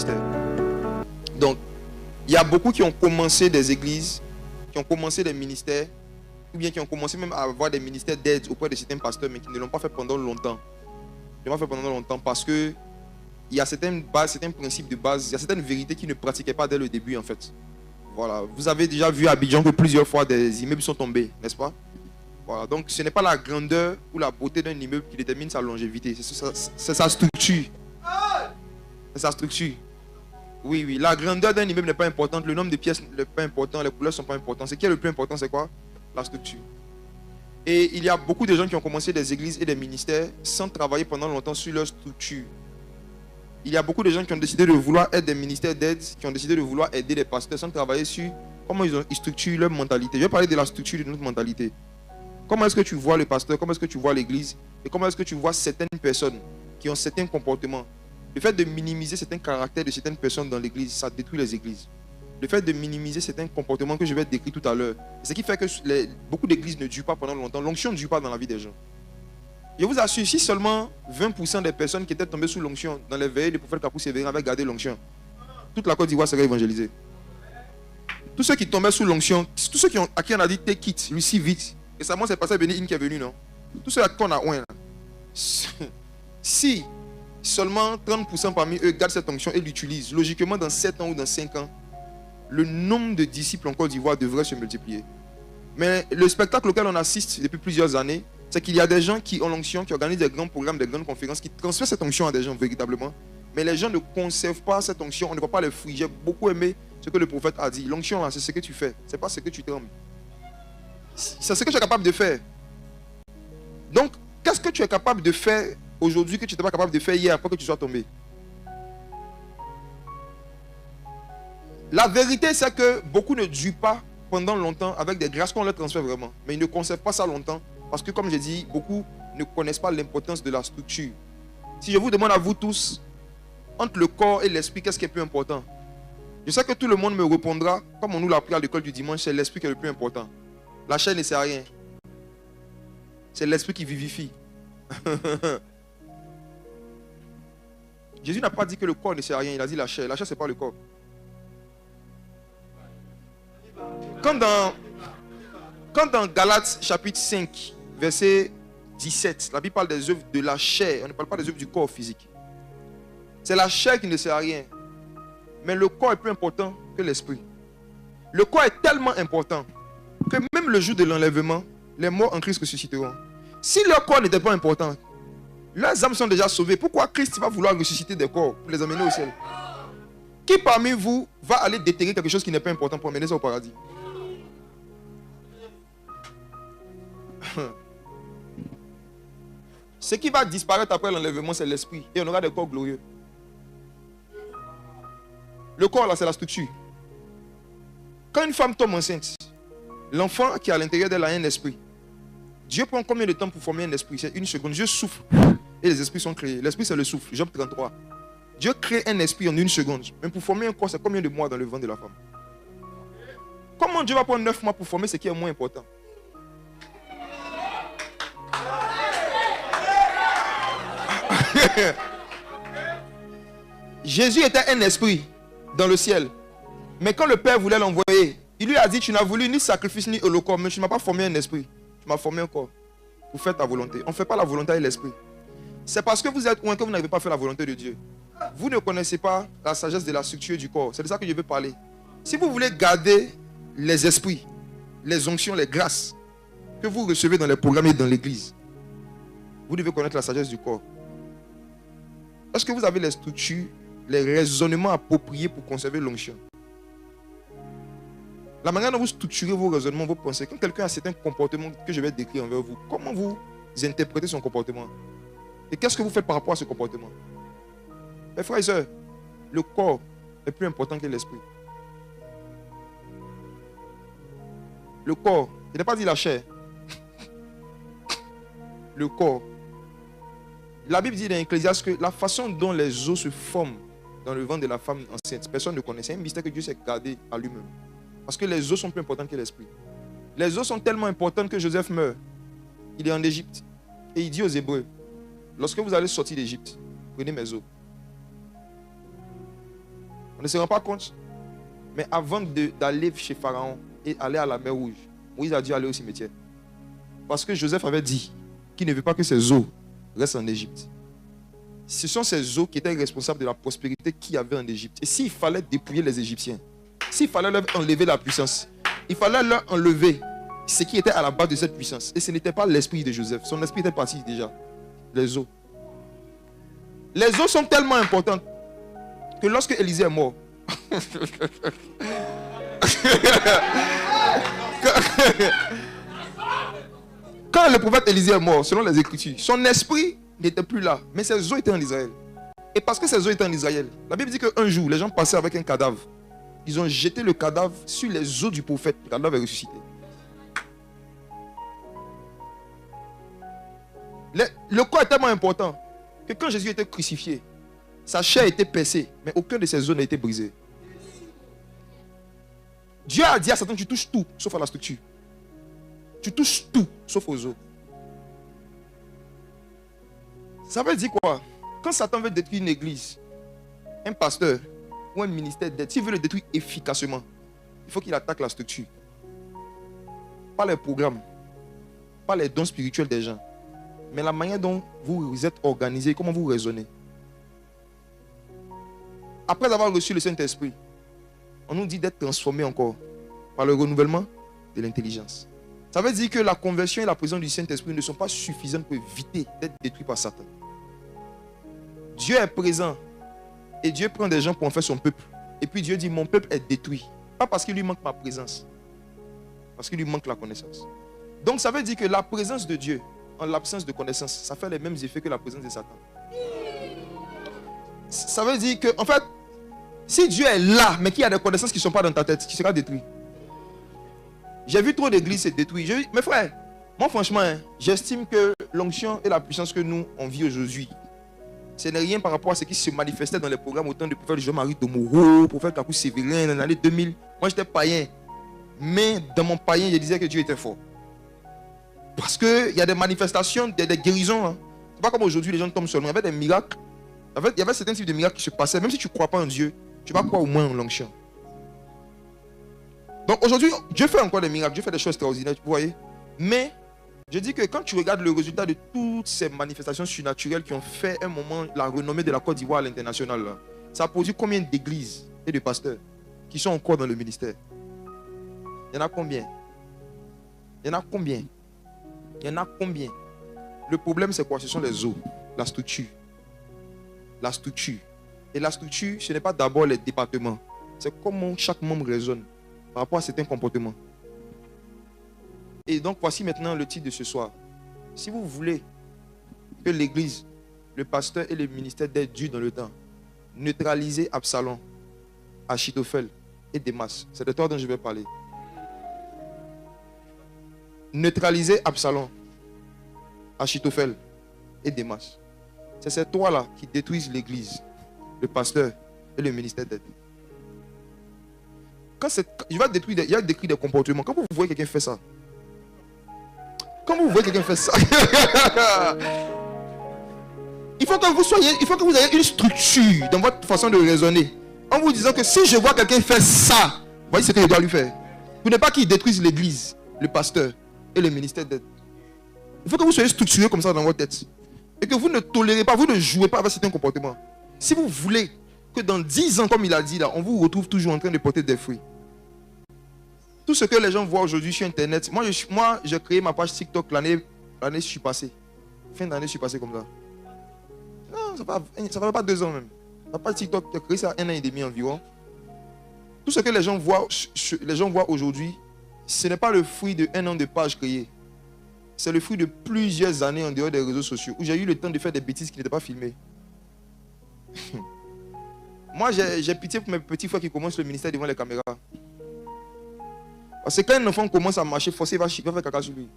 ministère. Donc, il y a beaucoup qui ont commencé des églises, qui ont commencé des ministères, ou bien qui ont commencé même à avoir des ministères d'aide auprès de certains pasteurs, mais qui ne l'ont pas fait pendant longtemps. Ils ne l'ont pas fait pendant longtemps parce que il y a certaines bases, certains principes de base, il y a certaines vérités qu'ils ne pratiquaient pas dès le début en fait. Voilà. Vous avez déjà vu à Abidjan que plusieurs fois des immeubles sont tombés, n'est-ce pas? Voilà. Donc ce n'est pas la grandeur ou la beauté d'un immeuble qui détermine sa longévité, c'est sa structure. C'est sa structure. Oui, oui. La grandeur d'un immeuble n'est pas importante, le nombre de pièces n'est pas important, les couleurs ne sont pas importantes. Ce qui est le plus important, c'est quoi? La structure. Et il y a beaucoup de gens qui ont commencé des églises et des ministères sans travailler pendant longtemps sur leur structure. Il y a beaucoup de gens qui ont décidé de vouloir être des ministères d'aide, qui ont décidé de vouloir aider les pasteurs sans travailler sur comment ils structurent leur mentalité. Je vais parler de la structure de notre mentalité. Comment est-ce que tu vois le pasteur, comment est-ce que tu vois l'église et comment est-ce que tu vois certaines personnes qui ont certains comportements. Le fait de minimiser certains caractères de certaines personnes dans l'église, ça détruit les églises. Le fait de minimiser certains comportements que je vais décrire tout à l'heure, c'est ce qui fait que beaucoup d'églises ne durent pas pendant longtemps. L'onction ne dure pas dans la vie des gens. Je vous assure, si seulement 20% des personnes qui étaient tombées sous l'onction dans les veillées du prophète Kapou Sévérin avaient gardé l'onction, toute la Côte d'Ivoire serait évangélisée. Tous ceux qui tombaient sous l'onction, tous ceux à qui on a dit take it, receive it, et ça, moi c'est passé Béni In qui est venu, non? Tous ceux à qui on a ouin, si seulement 30% parmi eux gardent cette onction et l'utilisent, logiquement dans 7 ans ou dans 5 ans, le nombre de disciples en Côte d'Ivoire devrait se multiplier. Mais le spectacle auquel on assiste depuis plusieurs années, c'est qu'il y a des gens qui ont l'onction, qui organisent des grands programmes, des grandes conférences, qui transfèrent cette onction à des gens véritablement. Mais les gens ne conservent pas cette onction, on ne voit pas les fruits. J'ai beaucoup aimé ce que le prophète a dit. L'onction, là, c'est ce que tu fais, ce n'est pas ce que tu trembles. C'est ce que tu es capable de faire. Donc, qu'est-ce que tu es capable de faire aujourd'hui que tu n'étais pas capable de faire hier après que tu sois tombé? La vérité, c'est que beaucoup ne durent pas pendant longtemps avec des grâces qu'on leur transfère vraiment. Mais ils ne conservent pas ça longtemps parce que, comme j'ai dit, beaucoup ne connaissent pas l'importance de la structure. Si je vous demande à vous tous, entre le corps et l'esprit, qu'est-ce qui est plus important? Je sais que tout le monde me répondra, comme on nous l'a appris à l'école du dimanche, c'est l'esprit qui est le plus important. La chair ne sert à rien. C'est l'esprit qui vivifie. Jésus n'a pas dit que le corps ne sert à rien, il a dit la chair. La chair, ce n'est pas le corps. Quand dans Galates chapitre 5, verset 17, la Bible parle des œuvres de la chair, on ne parle pas des œuvres du corps physique. C'est la chair qui ne sert à rien. Mais le corps est plus important que l'esprit. Le corps est tellement important que même le jour de l'enlèvement, les morts en Christ ressusciteront. Si leur corps n'était pas important, leurs âmes sont déjà sauvées. Pourquoi Christ va vouloir ressusciter des corps pour les amener au ciel? Qui parmi vous va aller déterrer quelque chose qui n'est pas important pour amener ça au paradis? Ce qui va disparaître après l'enlèvement, c'est l'esprit. Et on aura des corps glorieux. Le corps, là, c'est la structure. Quand une femme tombe enceinte, l'enfant qui est à l'intérieur d'elle a un esprit. Dieu prend combien de temps pour former un esprit? C'est 1 seconde. Dieu souffle et les esprits sont créés. L'esprit, c'est le souffle. Job 33. Dieu crée un esprit en 1 seconde. Mais pour former un corps, c'est combien de mois dans le ventre de la femme? Comment Dieu va prendre 9 mois pour former ce qui est moins important? Jésus était un esprit dans le ciel. Mais quand le Père voulait l'envoyer, il lui a dit, tu n'as voulu ni sacrifice ni holocauste, mais tu ne m'as pas formé un esprit. Tu m'as formé un corps pour faire ta volonté. On ne fait pas la volonté avec l'esprit. C'est parce que vous êtes loin que vous n'avez pas fait la volonté de Dieu. Vous ne connaissez pas la sagesse de la structure du corps. C'est de ça que je veux parler. Si vous voulez garder les esprits, les onctions, les grâces que vous recevez dans les programmes et dans l'église, vous devez connaître la sagesse du corps. Est-ce que vous avez les structures, les raisonnements appropriés pour conserver l'onction? La manière dont vous structurez vos raisonnements, vos pensées, quand quelqu'un a certains comportements que je vais décrire envers vous, comment vous interprétez son comportement? Et qu'est-ce que vous faites par rapport à ce comportement? Mes frères et sœurs, le corps est plus important que l'esprit. Le corps, il n'a pas dit la chair. Le corps. La Bible dit dans Ecclésiaste que la façon dont les os se forment dans le ventre de la femme enceinte, personne ne connaît. C'est un mystère que Dieu s'est gardé à lui-même. Parce que les os sont plus importants que l'esprit. Les os sont tellement importants que Joseph meurt. Il est en Égypte. Et il dit aux Hébreux, lorsque vous allez sortir d'Égypte, prenez mes os. ne se rend pas compte. Mais avant d'aller chez Pharaon et aller à la mer Rouge, Moïse a dû aller au cimetière. Parce que Joseph avait dit qu'il ne veut pas que ses os restent en Égypte. Ce sont ces os qui étaient responsables de la prospérité qu'il y avait en Égypte. Et s'il fallait dépouiller les Égyptiens, s'il fallait leur enlever la puissance, il fallait leur enlever ce qui était à la base de cette puissance. Et ce n'était pas l'esprit de Joseph. Son esprit était parti déjà. Les os. Les os sont tellement importants que lorsque Élisée est mort, quand le prophète Élisée est mort, selon les Écritures, son esprit n'était plus là, mais ses os étaient en Israël. Et parce que ses os étaient en Israël, la Bible dit qu'un jour, les gens passaient avec un cadavre. Ils ont jeté le cadavre sur les os du prophète. Le cadavre est ressuscité. Le corps est tellement important que quand Jésus était crucifié, sa chair était percée, mais aucun de ses os n'a été brisé. Dieu a dit à Satan, tu touches tout, sauf à la structure. Tu touches tout, sauf aux os. Ça veut dire quoi? Quand Satan veut détruire une église, un pasteur ou un ministère d'aide, s'il veut le détruire efficacement, il faut qu'il attaque la structure. Pas les programmes, pas les dons spirituels des gens, mais la manière dont vous êtes organisé, comment vous raisonnez. Après avoir reçu le Saint-Esprit, on nous dit d'être transformé encore par le renouvellement de l'intelligence. Ça veut dire que la conversion et la présence du Saint-Esprit ne sont pas suffisantes pour éviter d'être détruits par Satan. Dieu est présent et Dieu prend des gens pour en faire son peuple. Et puis Dieu dit, mon peuple est détruit. Pas parce qu'il lui manque ma présence, parce qu'il lui manque la connaissance. Donc ça veut dire que la présence de Dieu, en l'absence de connaissance, ça fait les mêmes effets que la présence de Satan. Ça veut dire que, en fait, si Dieu est là, mais qu'il y a des connaissances qui ne sont pas dans ta tête, qui sera détruit. J'ai vu trop d'églises se détruire. Mes frères, moi franchement, j'estime que l'onction et la puissance que nous, on vit aujourd'hui, ce n'est rien par rapport à ce qui se manifestait dans les programmes au temps de prophète Jean-Marie Domoro, prophète Kakou Sévérin, dans l'année 2000. Moi j'étais païen. Mais dans mon païen, je disais que Dieu était fort. Parce qu'il y a des manifestations, des guérisons. Hein. C'est pas comme aujourd'hui, les gens tombent seulement. Il y avait des miracles. Il y avait certains types de miracles qui se passaient. Même si tu ne crois pas en Dieu, tu vas croire au moins en l'onction. Donc aujourd'hui, Dieu fait encore des miracles, Dieu fait des choses extraordinaires, vous voyez. Mais je dis que quand tu regardes le résultat de toutes ces manifestations surnaturelles qui ont fait un moment la renommée de la Côte d'Ivoire à l'international, ça a produit combien d'églises et de pasteurs qui sont encore dans le ministère? Il y en a combien? Il y en a combien? Il y en a combien? Le problème c'est quoi? Ce sont les os, la structure. La structure. Et la structure, ce n'est pas d'abord les départements. C'est comment chaque membre raisonne par rapport à certains comportements. Et donc voici maintenant le titre de ce soir. Si vous voulez que l'église, le pasteur et le ministère d'aide durent dans le temps, neutralisez Absalom, Achitophel et Démas. C'est de toi dont je vais parler. Neutralisez Absalom, Achitophel et Démas. C'est ces trois-là qui détruisent l'église, le pasteur et le ministère d'aide. Je vais détruire, il y a décrit des comportements. Quand vous voyez quelqu'un faire ça, il faut que vous ayez une structure dans votre façon de raisonner. En vous disant que si je vois quelqu'un faire ça, voyez ce que je dois lui faire. Pour ne pas qu'il détruise l'église, le pasteur et le ministère d'aide. Il faut que vous soyez structuré comme ça dans votre tête. Et que vous ne tolérez pas, vous ne jouez pas avec certains comportements. Si vous voulez que dans 10 ans, comme il a dit là, on vous retrouve toujours en train de porter des fruits. Tout ce que les gens voient aujourd'hui sur Internet, moi j'ai créé ma page TikTok l'année je suis passé. Fin d'année, je suis passé comme ça. Non, ça ne va pas 2 ans même. Ma page TikTok, j'ai créé ça 1 an et demi environ. Tout ce que les gens voient aujourd'hui, ce n'est pas le fruit de 1 an de page créée. C'est le fruit de plusieurs années en dehors des réseaux sociaux où j'ai eu le temps de faire des bêtises qui n'étaient pas filmées. Moi, j'ai pitié pour mes petits frères qui commencent le ministère devant les caméras. Parce que quand un enfant commence à marcher, forcément, il va faire caca sur lui.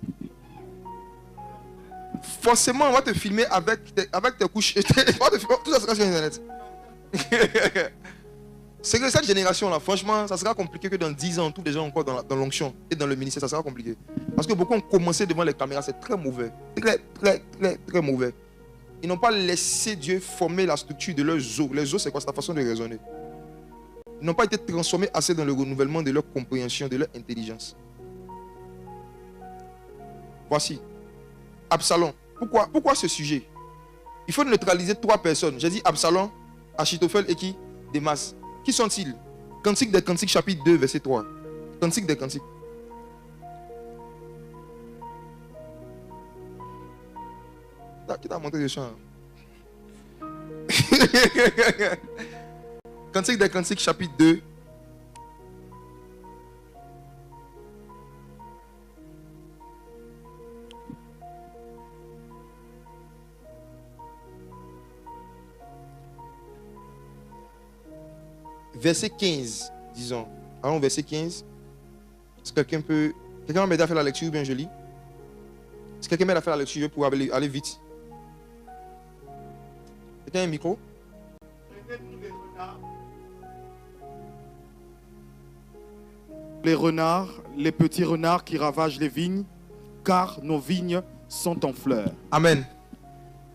Forcément, on va te filmer avec tes couches. Tout ça sera sur Internet. C'est que cette génération-là, franchement, ça sera compliqué que dans 10 ans, tous les gens encore dans l'onction et dans le ministère, ça sera compliqué. Parce que beaucoup ont commencé devant les caméras, c'est très mauvais. Très mauvais. Ils n'ont pas laissé Dieu former la structure de leurs os. Les os, c'est quoi? C'est ta façon de raisonner. Ils n'ont pas été transformés assez dans le renouvellement de leur compréhension, de leur intelligence. Voici. Absalom. Pourquoi ce sujet? Il faut neutraliser 3 personnes. J'ai dit Absalom, Achitophel et qui? Démas. Qui sont-ils? Cantique des Cantiques, chapitre 2, verset 3. Cantique des Cantiques. Qui t'a montré le chant? Cantique des Cantiques, chapitre 2. Verset 15, disons. Allons, verset 15. Est-ce que quelqu'un peut... Quelqu'un va m'aider à faire la lecture bien jolie? Est-ce que quelqu'un m'aide à faire la lecture pour aller vite? Quelqu'un a un micro? Les renards, les petits renards qui ravagent les vignes, car nos vignes sont en fleurs. Amen.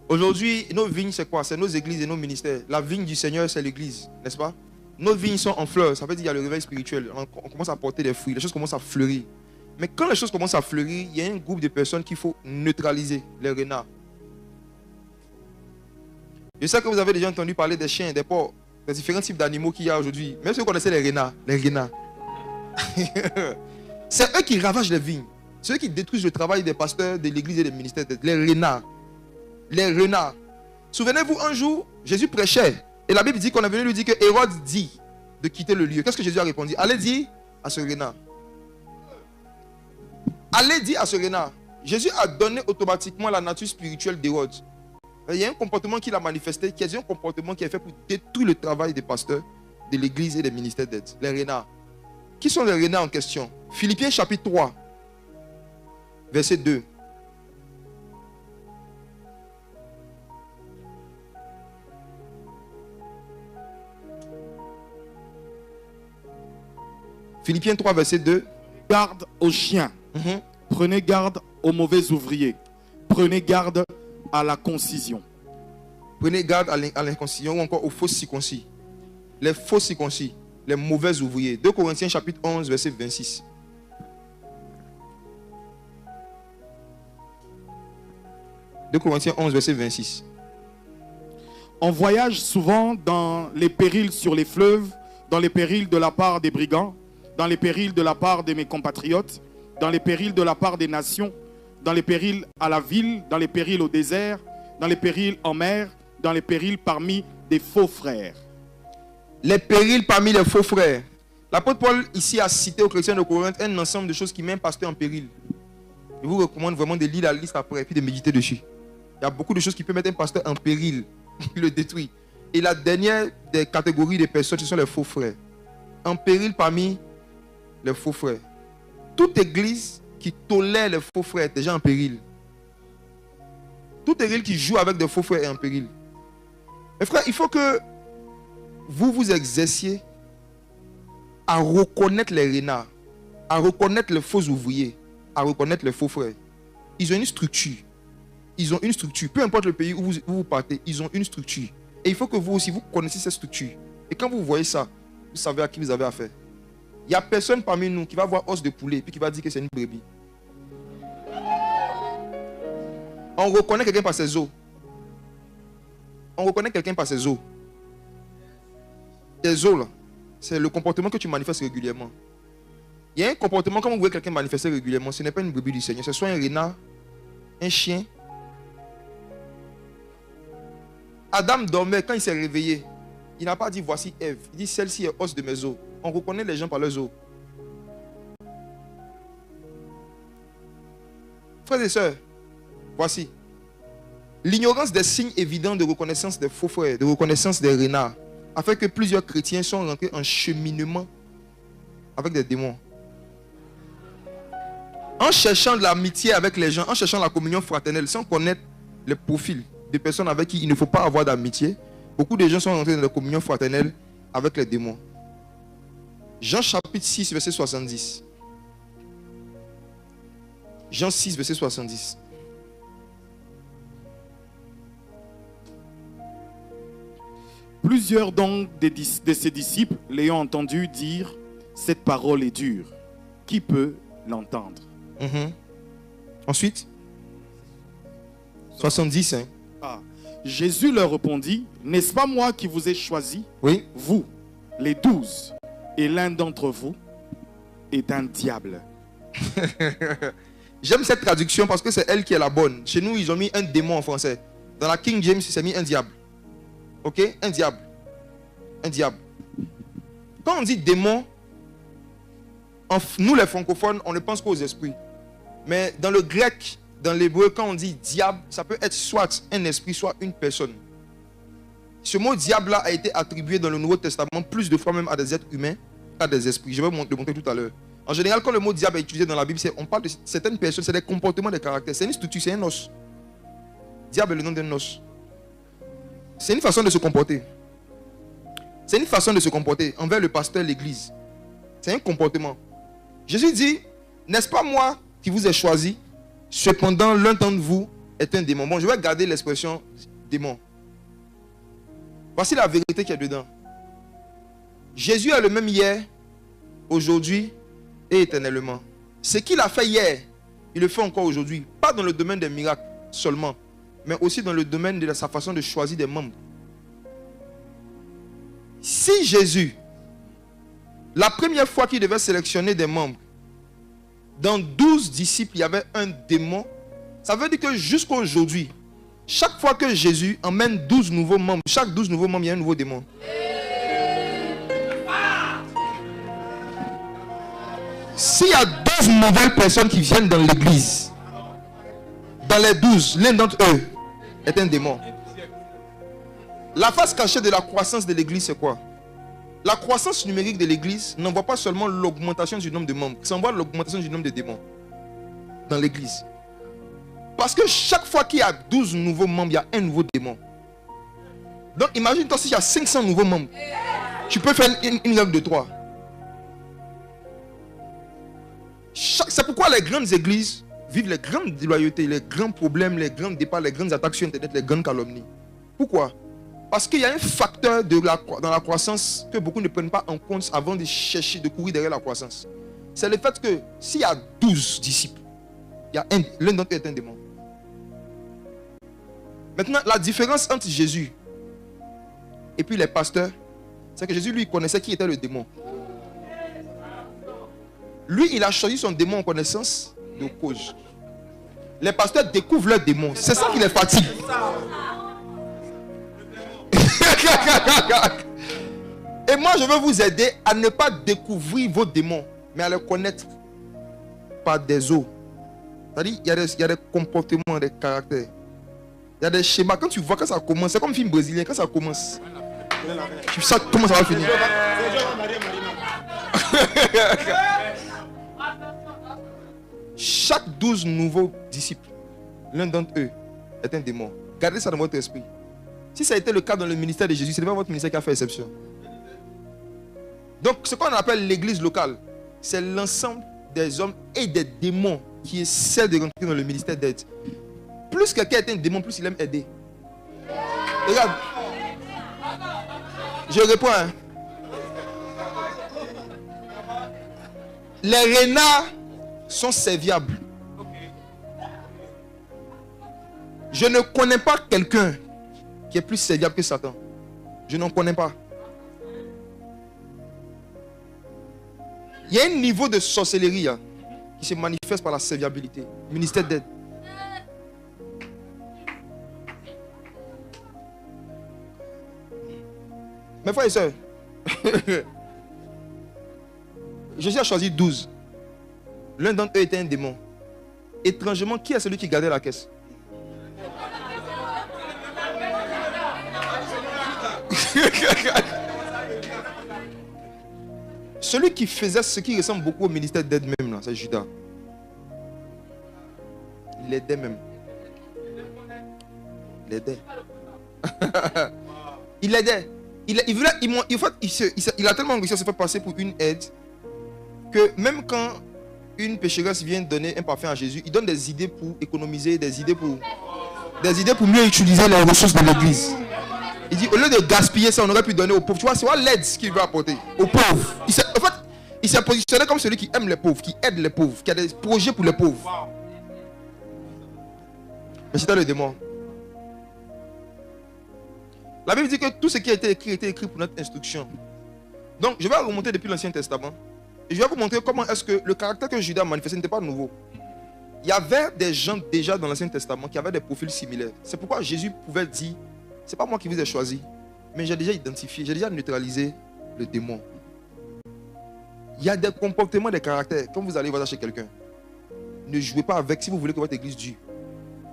Aujourd'hui, nos vignes, c'est quoi? C'est nos églises et nos ministères. La vigne du Seigneur, c'est l'église, n'est-ce pas? Nos vignes sont en fleurs. Ça veut dire qu'il y a le réveil spirituel. On commence à porter des fruits. Les choses commencent à fleurir. Mais quand les choses commencent à fleurir, il y a un groupe de personnes qu'il faut neutraliser, les renards. Je sais que vous avez déjà entendu parler des chiens, des porcs, des différents types d'animaux qu'il y a aujourd'hui. Même si vous connaissez les renards. C'est eux qui ravagent les vignes. C'est eux qui détruisent le travail des pasteurs, de l'église et des ministères. Les renards. Les renards. Souvenez-vous, un jour, Jésus prêchait. Et la Bible dit qu'on est venu lui dire que Hérode dit de quitter le lieu. Qu'est-ce que Jésus a répondu? Allez dire à ce renard. Allez dire à ce renard. Jésus a donné automatiquement la nature spirituelle d'Hérode. Il y a un comportement qu'il a manifesté, qui est un comportement qui est fait pour détruire le travail des pasteurs, de l'église et des ministères d'aide. Les renards. Qui sont les renards en question? Philippiens chapitre 3, verset 2. Philippiens 3, verset 2. Garde aux chiens. Prenez garde aux mauvais ouvriers. Prenez garde à la concision. Prenez garde à l'inconcision ou encore aux fausses circoncis. Les faux circoncis, les mauvais ouvriers. 2 Corinthiens chapitre 11, verset 26. « 2 Corinthiens 11, verset 26. On voyage souvent dans les périls sur les fleuves, dans les périls de la part des brigands, dans les périls de la part de mes compatriotes, dans les périls de la part des nations, dans les périls à la ville, dans les périls au désert, dans les périls en mer, dans les périls parmi des faux frères. » Les périls parmi les faux frères. L'apôtre Paul ici a cité aux chrétiens de Corinthe un ensemble de choses qui mettent un pasteur en péril. Je vous recommande vraiment de lire la liste après et puis de méditer dessus. Il y a beaucoup de choses qui peuvent mettre un pasteur en péril, qui le détruit. Et la dernière des catégories de personnes, ce sont les faux frères. En péril parmi les faux frères. Toute église qui tolère les faux frères est déjà en péril. Toute église qui joue avec des faux frères est en péril. Mes frères, il faut que vous vous exerciez à reconnaître les renards, à reconnaître les faux ouvriers, à reconnaître les faux frères. Ils ont une structure. Ils ont une structure. Peu importe le pays où vous partez, ils ont une structure. Et il faut que vous aussi, vous connaissiez cette structure. Et quand vous voyez ça, vous savez à qui vous avez affaire. Il n'y a personne parmi nous qui va voir os de poulet et puis qui va dire que c'est une brebis. On reconnaît quelqu'un par ses os. On reconnaît quelqu'un par ses os. Tes os là, c'est le comportement que tu manifestes régulièrement. Il y a un comportement, quand vous voyez quelqu'un manifester régulièrement, ce n'est pas une brebis du Seigneur, c'est soit un renard, un chien. Adam dormait, quand il s'est réveillé, il n'a pas dit voici Ève, il dit celle-ci est os de mes os. On reconnaît les gens par leurs os. Frères et sœurs, voici. L'ignorance des signes évidents de reconnaissance des faux frères, de reconnaissance des renards, a fait que plusieurs chrétiens sont rentrés en cheminement avec des démons. En cherchant de l'amitié avec les gens, en cherchant la communion fraternelle, sans connaître les profils des personnes avec qui il ne faut pas avoir d'amitié, beaucoup de gens sont rentrés dans la communion fraternelle avec les démons. Jean chapitre 6, verset 70. Jean 6, verset 70. Plusieurs donc de ses disciples l'ayant entendu dire « Cette parole est dure. Qui peut l'entendre ?» Ensuite, 70. Hein. Ah. Jésus leur répondit « N'est-ce pas moi qui vous ai choisi, Oui. vous, les 12, et l'un d'entre vous est un diable. » J'aime cette traduction parce que c'est elle qui est la bonne. Chez nous, ils ont mis un démon en français. Dans la King James, c'est mis un diable. Ok? Un diable. Un diable. Quand on dit démon, nous les francophones, on ne pense qu'aux esprits. Mais dans le grec, dans l'hébreu, quand on dit diable, ça peut être soit un esprit, soit une personne. Ce mot diable-là a été attribué dans le Nouveau Testament plus de fois même à des êtres humains qu'à des esprits. Je vais vous le montrer tout à l'heure. En général, quand le mot diable est utilisé dans la Bible, on parle de certaines personnes, c'est des comportements, des caractères. C'est une structure, c'est un os. Diable est le nom d'un os. C'est une façon de se comporter. C'est une façon de se comporter envers le pasteur, l'église. C'est un comportement. Jésus dit, n'est-ce pas moi qui vous ai choisi? Cependant, l'un d'entre vous est un démon. Bon, je vais garder l'expression démon. Voici la vérité qui est dedans. Jésus est le même hier, aujourd'hui et éternellement. Ce qu'il a fait hier, il le fait encore aujourd'hui. Pas dans le domaine des miracles seulement, mais aussi dans le domaine de sa façon de choisir des membres. Si Jésus, la première fois qu'il devait sélectionner des membres, dans 12 disciples, il y avait un démon, ça veut dire que jusqu'à aujourd'hui, chaque fois que Jésus emmène 12 nouveaux membres, chaque 12 nouveaux membres, il y a un nouveau démon. S'il y a 12 nouvelles personnes qui viennent dans l'église, dans les 12, l'un d'entre eux est un démon. La face cachée de la croissance de l'église, c'est quoi? La croissance numérique de l'église n'envoie pas seulement l'augmentation du nombre de membres, ça envoie l'augmentation du nombre de démons dans l'église. Parce que chaque fois qu'il y a 12 nouveaux membres, il y a un nouveau démon. Donc imagine-toi s'il y a 500 nouveaux membres. Tu peux faire une règle de 3. C'est pourquoi les grandes églises vivent les grandes déloyautés, les grands problèmes, les grands départs, les grandes attaques sur Internet, les grandes calomnies. Pourquoi? Parce qu'il y a un facteur dans la croissance que beaucoup ne prennent pas en compte avant de chercher, de courir derrière la croissance. C'est le fait que s'il y a 12 disciples, l'un d'entre eux est un démon. Maintenant, la différence entre Jésus et puis les pasteurs, c'est que Jésus, lui, connaissait qui était le démon. Lui, il a choisi son démon en connaissance de cause. Les pasteurs découvrent leurs démons. C'est ça qui les fatigue. Et moi, je veux vous aider à ne pas découvrir vos démons, mais à les connaître par des os. C'est-à-dire, il y a des comportements, des caractères. Il y a des schémas. Quand tu vois que ça commence, c'est comme un film brésilien, quand ça commence, tu sais comment ça va finir. Chaque 12 nouveaux disciples, l'un d'entre eux est un démon. Gardez ça dans votre esprit. Si ça a été le cas dans le ministère de Jésus, ce n'est pas votre ministère qui a fait exception. Donc, ce qu'on appelle l'église locale, c'est l'ensemble des hommes et des démons qui essaient de rentrer dans le ministère d'aide. Plus quelqu'un est un démon, plus il aime aider. Regarde. Je réponds. Hein. Les renards sont serviables. Je ne connais pas quelqu'un qui est plus serviable que Satan. Je n'en connais pas. Il y a un niveau de sorcellerie hein, qui se manifeste par la serviabilité. Ministère d'aide. Mes frères et sœurs, Jésus a choisi 12. L'un d'entre eux était un démon. Étrangement, qui est celui qui gardait la caisse? Celui qui faisait ce qui ressemble beaucoup au ministère d'aide même, c'est Judas. Il aidait même. Il aidait. Il aidait. Il a tellement réussi à se faire passer pour une aide que même quand une pécheresse vient donner un parfum à Jésus, il donne des idées pour économiser, des idées pour mieux utiliser les ressources de l'église. Il dit, au lieu de gaspiller ça, on aurait pu donner aux pauvres. Tu vois, c'est quoi l'aide qu'il veut apporter aux pauvres. En fait, il s'est positionné comme celui qui aime les pauvres, qui aide les pauvres, qui a des projets pour les pauvres. Mais c'était le démon. La Bible dit que tout ce qui a été écrit pour notre instruction. Donc, je vais remonter depuis l'Ancien Testament. Et je vais vous montrer comment est-ce que le caractère que Judas manifestait n'était pas nouveau. Il y avait des gens déjà dans l'Ancien Testament qui avaient des profils similaires. C'est pourquoi Jésus pouvait dire, c'est pas moi qui vous ai choisi, mais j'ai déjà identifié, j'ai déjà neutralisé le démon. Il y a des comportements, des caractères. Quand vous allez voir ça chez quelqu'un, ne jouez pas avec si vous voulez que votre église dure.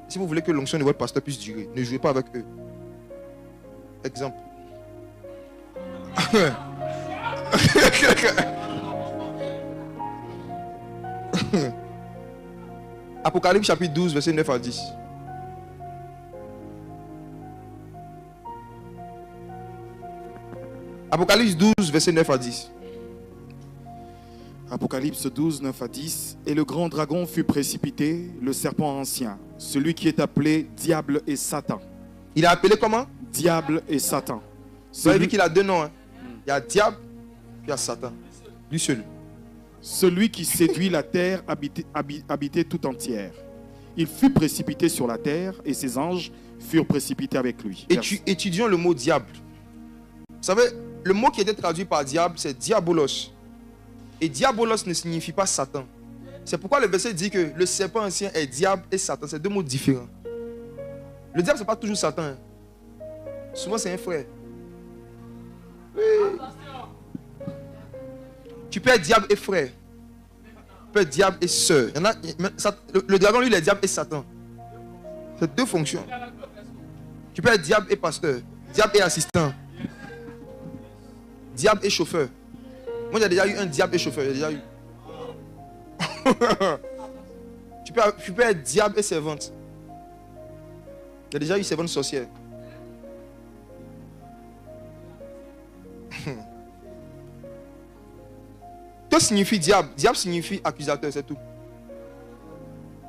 Si vous voulez que l'onction de votre pasteur puisse durer, ne jouez pas avec eux. Exemple. Apocalypse chapitre 12, verset 9 à 10. Apocalypse 12, verset 9 à 10. Apocalypse 12, 9 à 10. Et le grand dragon fut précipité, le serpent ancien, celui qui est appelé Diable et Satan. Il est appelé comment? Diable et Satan. Vous avez vu qu'il a deux noms. Hein? Il y a Diable, puis il y a Satan. Lui seul. Celui qui séduit la terre habitée tout entière. Il fut précipité sur la terre et ses anges furent précipités avec lui. Étudions le mot diable. Vous savez, le mot qui était traduit par diable, c'est diabolos. Et diabolos ne signifie pas Satan. C'est pourquoi le verset dit que le serpent ancien est diable et Satan. C'est deux mots différents. Le diable, ce n'est pas toujours Satan. Hein. Souvent, c'est un frère. Oui. Tu peux être diable et frère. Tu peux être diable et sœur. Le dragon, lui, il est diable et Satan. C'est deux fonctions. Tu peux être diable et pasteur. Diable et assistant. Diable et chauffeur. Moi, j'ai déjà eu un diable et chauffeur. J'ai déjà eu. tu peux être diable et servante. J'ai déjà eu servante sorcière. Que signifie diable? Diable signifie accusateur, c'est tout.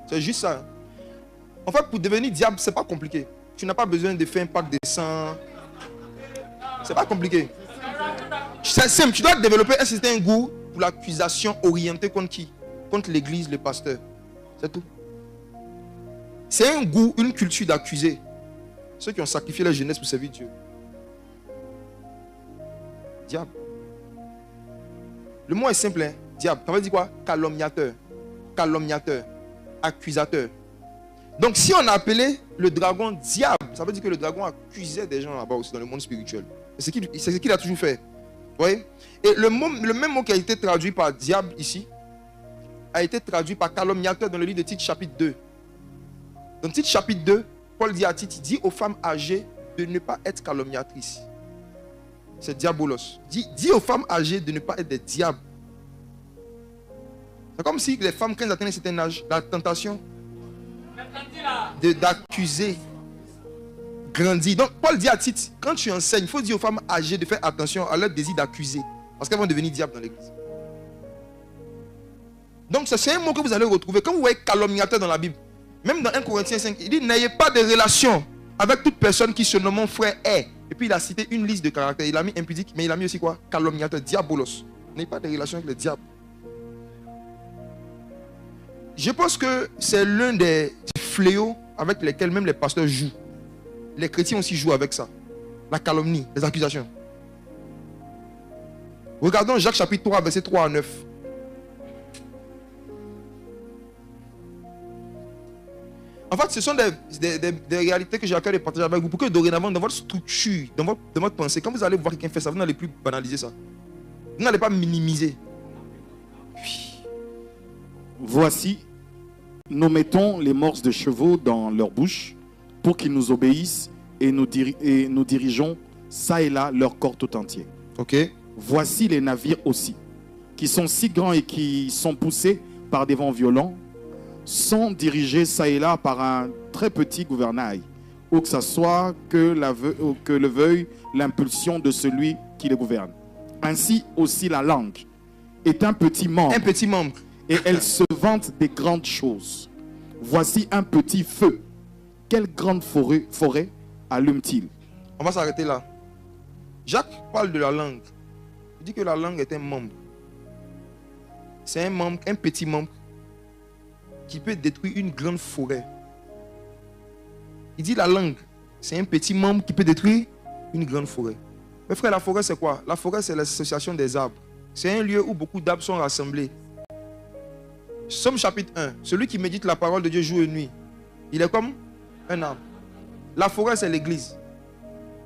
C'est juste ça. En fait, pour devenir diable, c'est pas compliqué. Tu n'as pas besoin de faire un pacte de sang. C'est pas compliqué. C'est simple. Tu dois développer un certain goût pour l'accusation orientée contre qui? Contre l'église, le pasteur. C'est tout. C'est un goût, une culture d'accuser ceux qui ont sacrifié leur jeunesse pour servir Dieu. Diable. Le mot est simple, hein? Diable. Ça veut dire quoi? Calomniateur. Calomniateur. Accusateur. Donc si on a appelé le dragon diable, ça veut dire que le dragon accusait des gens là-bas aussi dans le monde spirituel. C'est ce qu'il a toujours fait. Vous voyez? Et le même mot qui a été traduit par diable ici, a été traduit par calomniateur dans le livre de Tite chapitre 2. Dans Tite chapitre 2, Paul dit à Tite, il dit aux femmes âgées de ne pas être calomniatrices. C'est diabolos. Dis aux femmes âgées de ne pas être des diables. C'est comme si les femmes, quand elles atteignent un certain âge, la tentation d'accuser grandit. Donc Paul dit à Tite, quand tu enseignes, il faut dire aux femmes âgées de faire attention à leur désir d'accuser. Parce qu'elles vont devenir diables dans l'église. Donc c'est un mot que vous allez retrouver. Quand vous voyez calomniateur dans la Bible, même dans 1 Corinthiens 5, il dit n'ayez pas de relation avec toute personne qui se nomme frère est. Et puis il a cité une liste de caractères. Il a mis impudique, mais il a mis aussi quoi? Calomniateur, diabolos. N'ayez pas de relation avec le diable. Je pense que c'est l'un des fléaux avec lesquels même les pasteurs jouent. Les chrétiens aussi jouent avec ça. La calomnie, les accusations. Regardons Jacques chapitre 3, verset 3 à 9. En fait, ce sont des réalités que j'ai à cœur de partager avec vous pour que dorénavant, dans votre structure, dans votre pensée, quand vous allez voir quelqu'un faire ça, vous n'allez plus banaliser ça. Vous n'allez pas minimiser. Voici, nous mettons les morses de chevaux dans leur bouche pour qu'ils nous obéissent et nous dirigeons ça et là leur corps tout entier. Ok. Voici les navires aussi, qui sont si grands et qui sont poussés par des vents violents, sont dirigés ça et là par un très petit gouvernail, ou que ce soit que le veuille l'impulsion de celui qui les gouverne. Ainsi aussi la langue est un petit membre. Un petit membre. Et elle se vante des grandes choses. Voici un petit feu. Quelle grande forêt allume-t-il? On va s'arrêter là. Jacques parle de la langue. Il dit que la langue est un membre. C'est un membre, un petit membre qui peut détruire une grande forêt. Il dit la langue, c'est un petit membre qui peut détruire une grande forêt. Mais frère, la forêt c'est quoi? La forêt c'est l'association des arbres. C'est un lieu où beaucoup d'arbres sont rassemblés. Somme chapitre 1. Celui qui médite la parole de Dieu jour et nuit, il est comme un arbre. La forêt c'est l'église.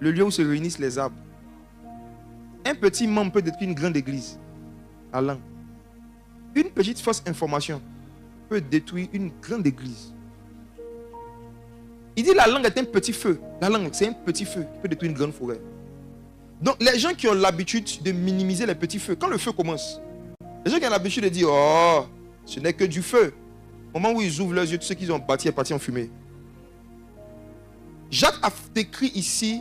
Le lieu où se réunissent les arbres. Un petit membre peut détruire une grande église. La langue. Une petite fausse information peut détruire une grande église. Il dit la langue est un petit feu. La langue, c'est un petit feu qui peut détruire une grande forêt. Donc, les gens qui ont l'habitude de minimiser les petits feux, quand le feu commence, les gens qui ont l'habitude de dire, oh, ce n'est que du feu. Au moment où ils ouvrent leurs yeux, tous ceux qu'ils ont bâti est parti en fumée. Jacques a décrit ici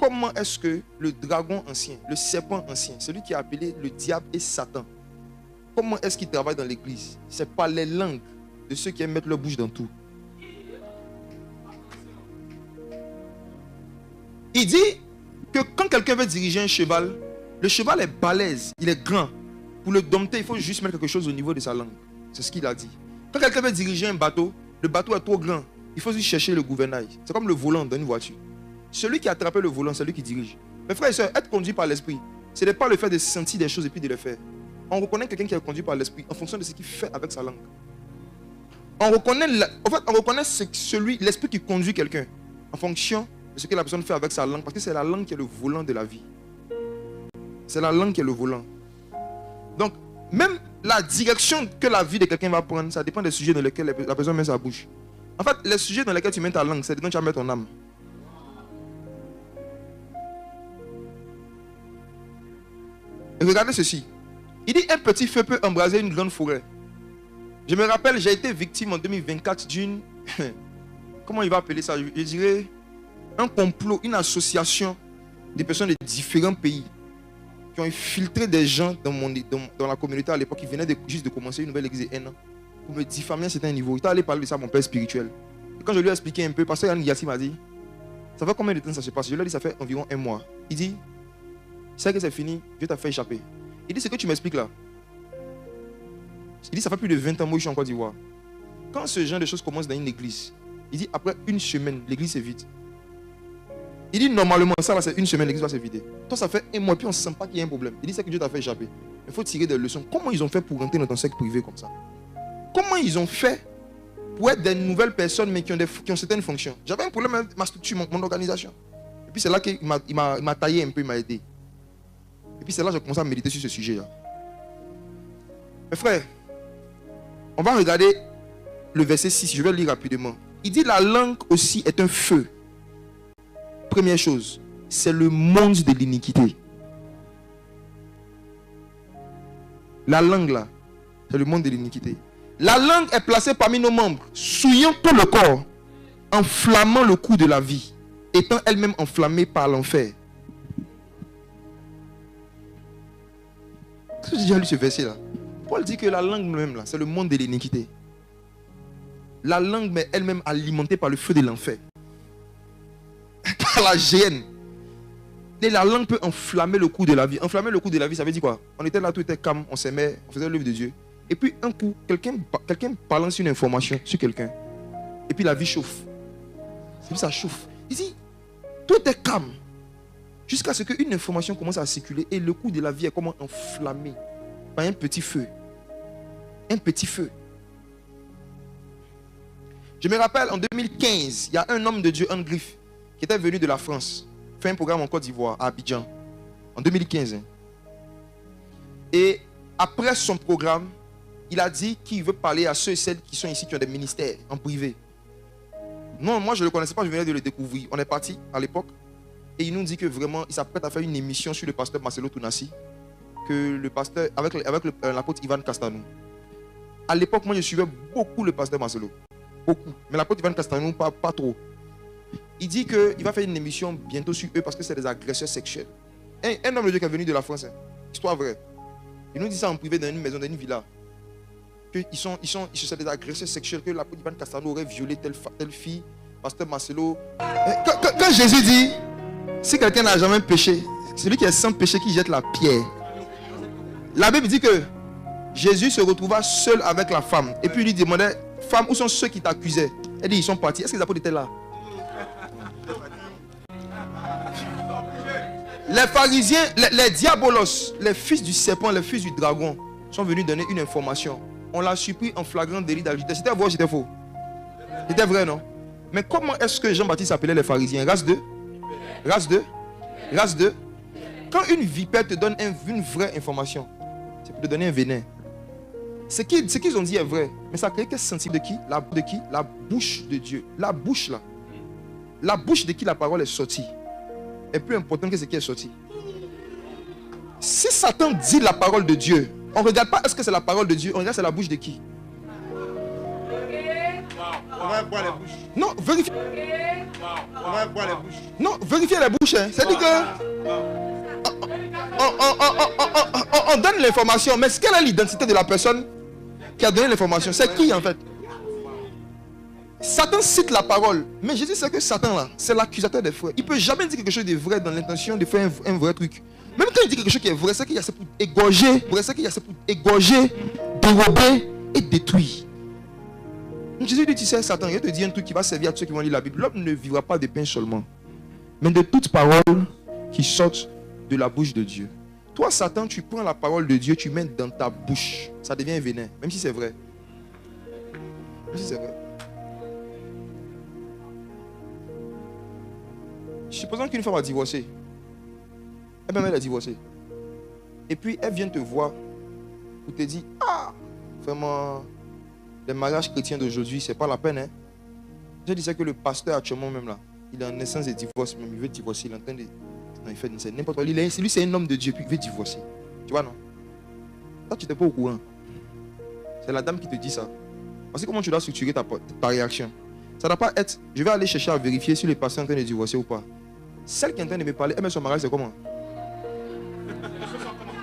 comment est-ce que le dragon ancien, le serpent ancien, celui qui est appelé le diable et Satan, comment est-ce qu'il travaille dans l'église? C'est par les langues de ceux qui aiment mettre leur bouche dans tout. Il dit que quand quelqu'un veut diriger un cheval, le cheval est balèze, il est grand. Pour le dompter, il faut juste mettre quelque chose au niveau de sa langue. C'est ce qu'il a dit. Quand quelqu'un veut diriger un bateau, le bateau est trop grand. Il faut juste chercher le gouvernail. C'est comme le volant d'une voiture. Celui qui a attrapé le volant, c'est lui qui dirige. Mes frères et sœurs, être conduit par l'esprit, ce n'est pas le fait de sentir des choses et puis de les faire. On reconnaît quelqu'un qui est conduit par l'esprit en fonction de ce qu'il fait avec sa langue. On reconnaît l'esprit qui conduit quelqu'un en fonction de ce que la personne fait avec sa langue, parce que c'est la langue qui est le volant de la vie. C'est la langue qui est le volant. Donc, même la direction que la vie de quelqu'un va prendre, ça dépend des sujets dans lesquels la personne met sa bouche. En fait, les sujets dans lesquels tu mets ta langue, c'est dedans que tu vas mettre ton âme. Et regardez ceci. Il dit un petit feu peut embraser une grande forêt. Je me rappelle, j'ai été victime en 2024 d'une... Comment il va appeler ça? Je dirais un complot, une association de personnes de différents pays qui ont infiltré des gens dans la communauté à l'époque qui venaient juste de commencer une nouvelle église de 1 an pour me diffamer à un certain niveau. Il est allé parler de ça à mon père spirituel. Et quand je lui ai expliqué un peu, pasteur Yann Yassi m'a dit, ça fait combien de temps ça se passe? Je lui ai dit, ça fait environ 1 mois. Il dit, c'est que c'est fini, Dieu t'a fait échapper. Il dit, ce que tu m'expliques là. Il dit, ça fait plus de 20 ans, moi je suis en Côte d'Ivoire. Quand ce genre de choses commence dans une église, il dit, après une semaine, l'église est vide. Il dit, normalement, ça là, c'est une semaine, l'église va se vider. Toi, ça fait 1 mois, puis on ne sent pas qu'il y a un problème. Il dit, c'est que Dieu t'a fait échapper. Il faut tirer des leçons. Comment ils ont fait pour rentrer dans ton cercle privé comme ça? Comment ils ont fait pour être des nouvelles personnes, mais qui ont certaines fonctions? J'avais un problème avec ma structure, mon organisation. Et puis c'est là qu'il m'a taillé un peu, il m'a aidé. Et puis c'est là que j'ai commencé à méditer sur ce sujet-là. Mes frères, on va regarder le verset 6, je vais le lire rapidement. Il dit, la langue aussi est un feu. Première chose, c'est le monde de l'iniquité. La langue là, c'est le monde de l'iniquité. La langue est placée parmi nos membres, souillant tout le corps, enflammant le cou de la vie, étant elle-même enflammée par l'enfer. Est-ce que j'ai déjà lu ce verset là? Paul dit que la langue même là, c'est le monde de l'iniquité. La langue mais elle-même alimentée par le feu de l'enfer. Par la géhenne. Et la langue peut enflammer le cou de la vie. Enflammer le cou de la vie, ça veut dire quoi? On était là, tout était calme, on s'aimait, on faisait l'œuvre de Dieu. Et puis un coup, quelqu'un balance une information sur quelqu'un. Et puis la vie chauffe. Et puis ça chauffe. Il dit, tout est calme. Jusqu'à ce qu'une information commence à circuler et le cou de la vie est comme enflammé par un petit feu. Un petit feu. Je me rappelle en 2015, il y a un homme de Dieu, un griffe, qui était venu de la France, fait un programme en Côte d'Ivoire, à Abidjan, en 2015. Et après son programme, il a dit qu'il veut parler à ceux et celles qui sont ici, qui ont des ministères en privé. Non, moi je ne le connaissais pas, je venais de le découvrir. On est parti à l'époque et il nous dit que vraiment, il s'apprête à faire une émission sur le pasteur Marcelo Tounassi, que le pasteur, avec l'apôtre Ivan Castanou. À l'époque, moi je suivais beaucoup le pasteur Marcelo. Beaucoup. Mais l'apôtre Ivan Castanou, pas trop. Il dit qu'il va faire une émission bientôt sur eux parce que c'est des agresseurs sexuels. Un homme de Dieu qui est venu de la France, histoire vraie. Il nous dit ça en privé dans une maison, dans une villa. Qu'ils sont des agresseurs sexuels, que l'apôtre Ivan Castanou aurait violé telle fille, pasteur Marcelo. Quand Jésus dit, Si quelqu'un n'a jamais péché, celui qui est sans péché qui jette la pierre. La Bible dit que Jésus se retrouva seul avec la femme. Et puis il lui demandait, femme, où sont ceux qui t'accusaient? Elle dit, ils sont partis. Est-ce que les apôtres étaient là? Les pharisiens, les diabolos, les fils du serpent, les fils du dragon sont venus donner une information. On l'a surpris en flagrant délit d'adultère. C'était vrai ou c'était faux? C'était vrai, non? Mais comment est-ce que Jean-Baptiste appelait les pharisiens? Race 2? Race 2? Race 2? Quand une vipère te donne une vraie information, c'est pour te donner un venin. Ce qu'ils ont dit est vrai, mais ça crée quel sentiment de qui? La bouche de Dieu. La bouche là. La bouche de qui la parole est sortie est plus important que ce qui est sorti. Si Satan dit la parole de Dieu, on ne regarde pas est-ce que c'est la parole de Dieu, on regarde c'est la bouche de qui. On va voir les bouches. Non, vérifiez. On va voir les bouches. Non, vérifiez les bouches. Hein. C'est-à-dire que on donne l'information, mais est-ce quelle est l'identité de la personne qui a donné l'information? C'est qui en fait? Satan cite la parole, mais Jésus sait que Satan là, c'est l'accusateur des frères. Il ne peut jamais dire quelque chose de vrai dans l'intention de faire un vrai truc. Même quand il dit quelque chose qui est vrai, c'est qu'il y a ça pour égorger, dérober et détruire. Donc Jésus dit, tu sais Satan, il te dit un truc qui va servir à tous ceux qui vont lire la Bible. L'homme ne vivra pas de pain seulement, mais de toute parole qui sortent de la bouche de Dieu. Toi Satan, tu prends la parole de Dieu, tu mets dans ta bouche, ça devient un venin, même si c'est vrai. Même si c'est vrai. Supposons qu'une femme a divorcé. Elle a divorcé. Et puis elle vient te voir pour te dire, ah, vraiment, les mariages chrétiens d'aujourd'hui, c'est pas la peine. Hein? Je disais que le pasteur actuellement même là, il est en naissance de divorce, même il veut divorcer, il est en train de... Non, il fait n'importe quoi. Lui, c'est un homme de Dieu, puis il veut divorcer. Tu vois, non? Toi, tu n'étais pas au courant. C'est la dame qui te dit ça. Parce que comment tu dois structurer ta réaction? Ça ne doit pas être, je vais aller chercher à vérifier si le pasteur est en train de divorcer ou pas. Celle qui est en train de me parler, elle met son mariage, c'est comment?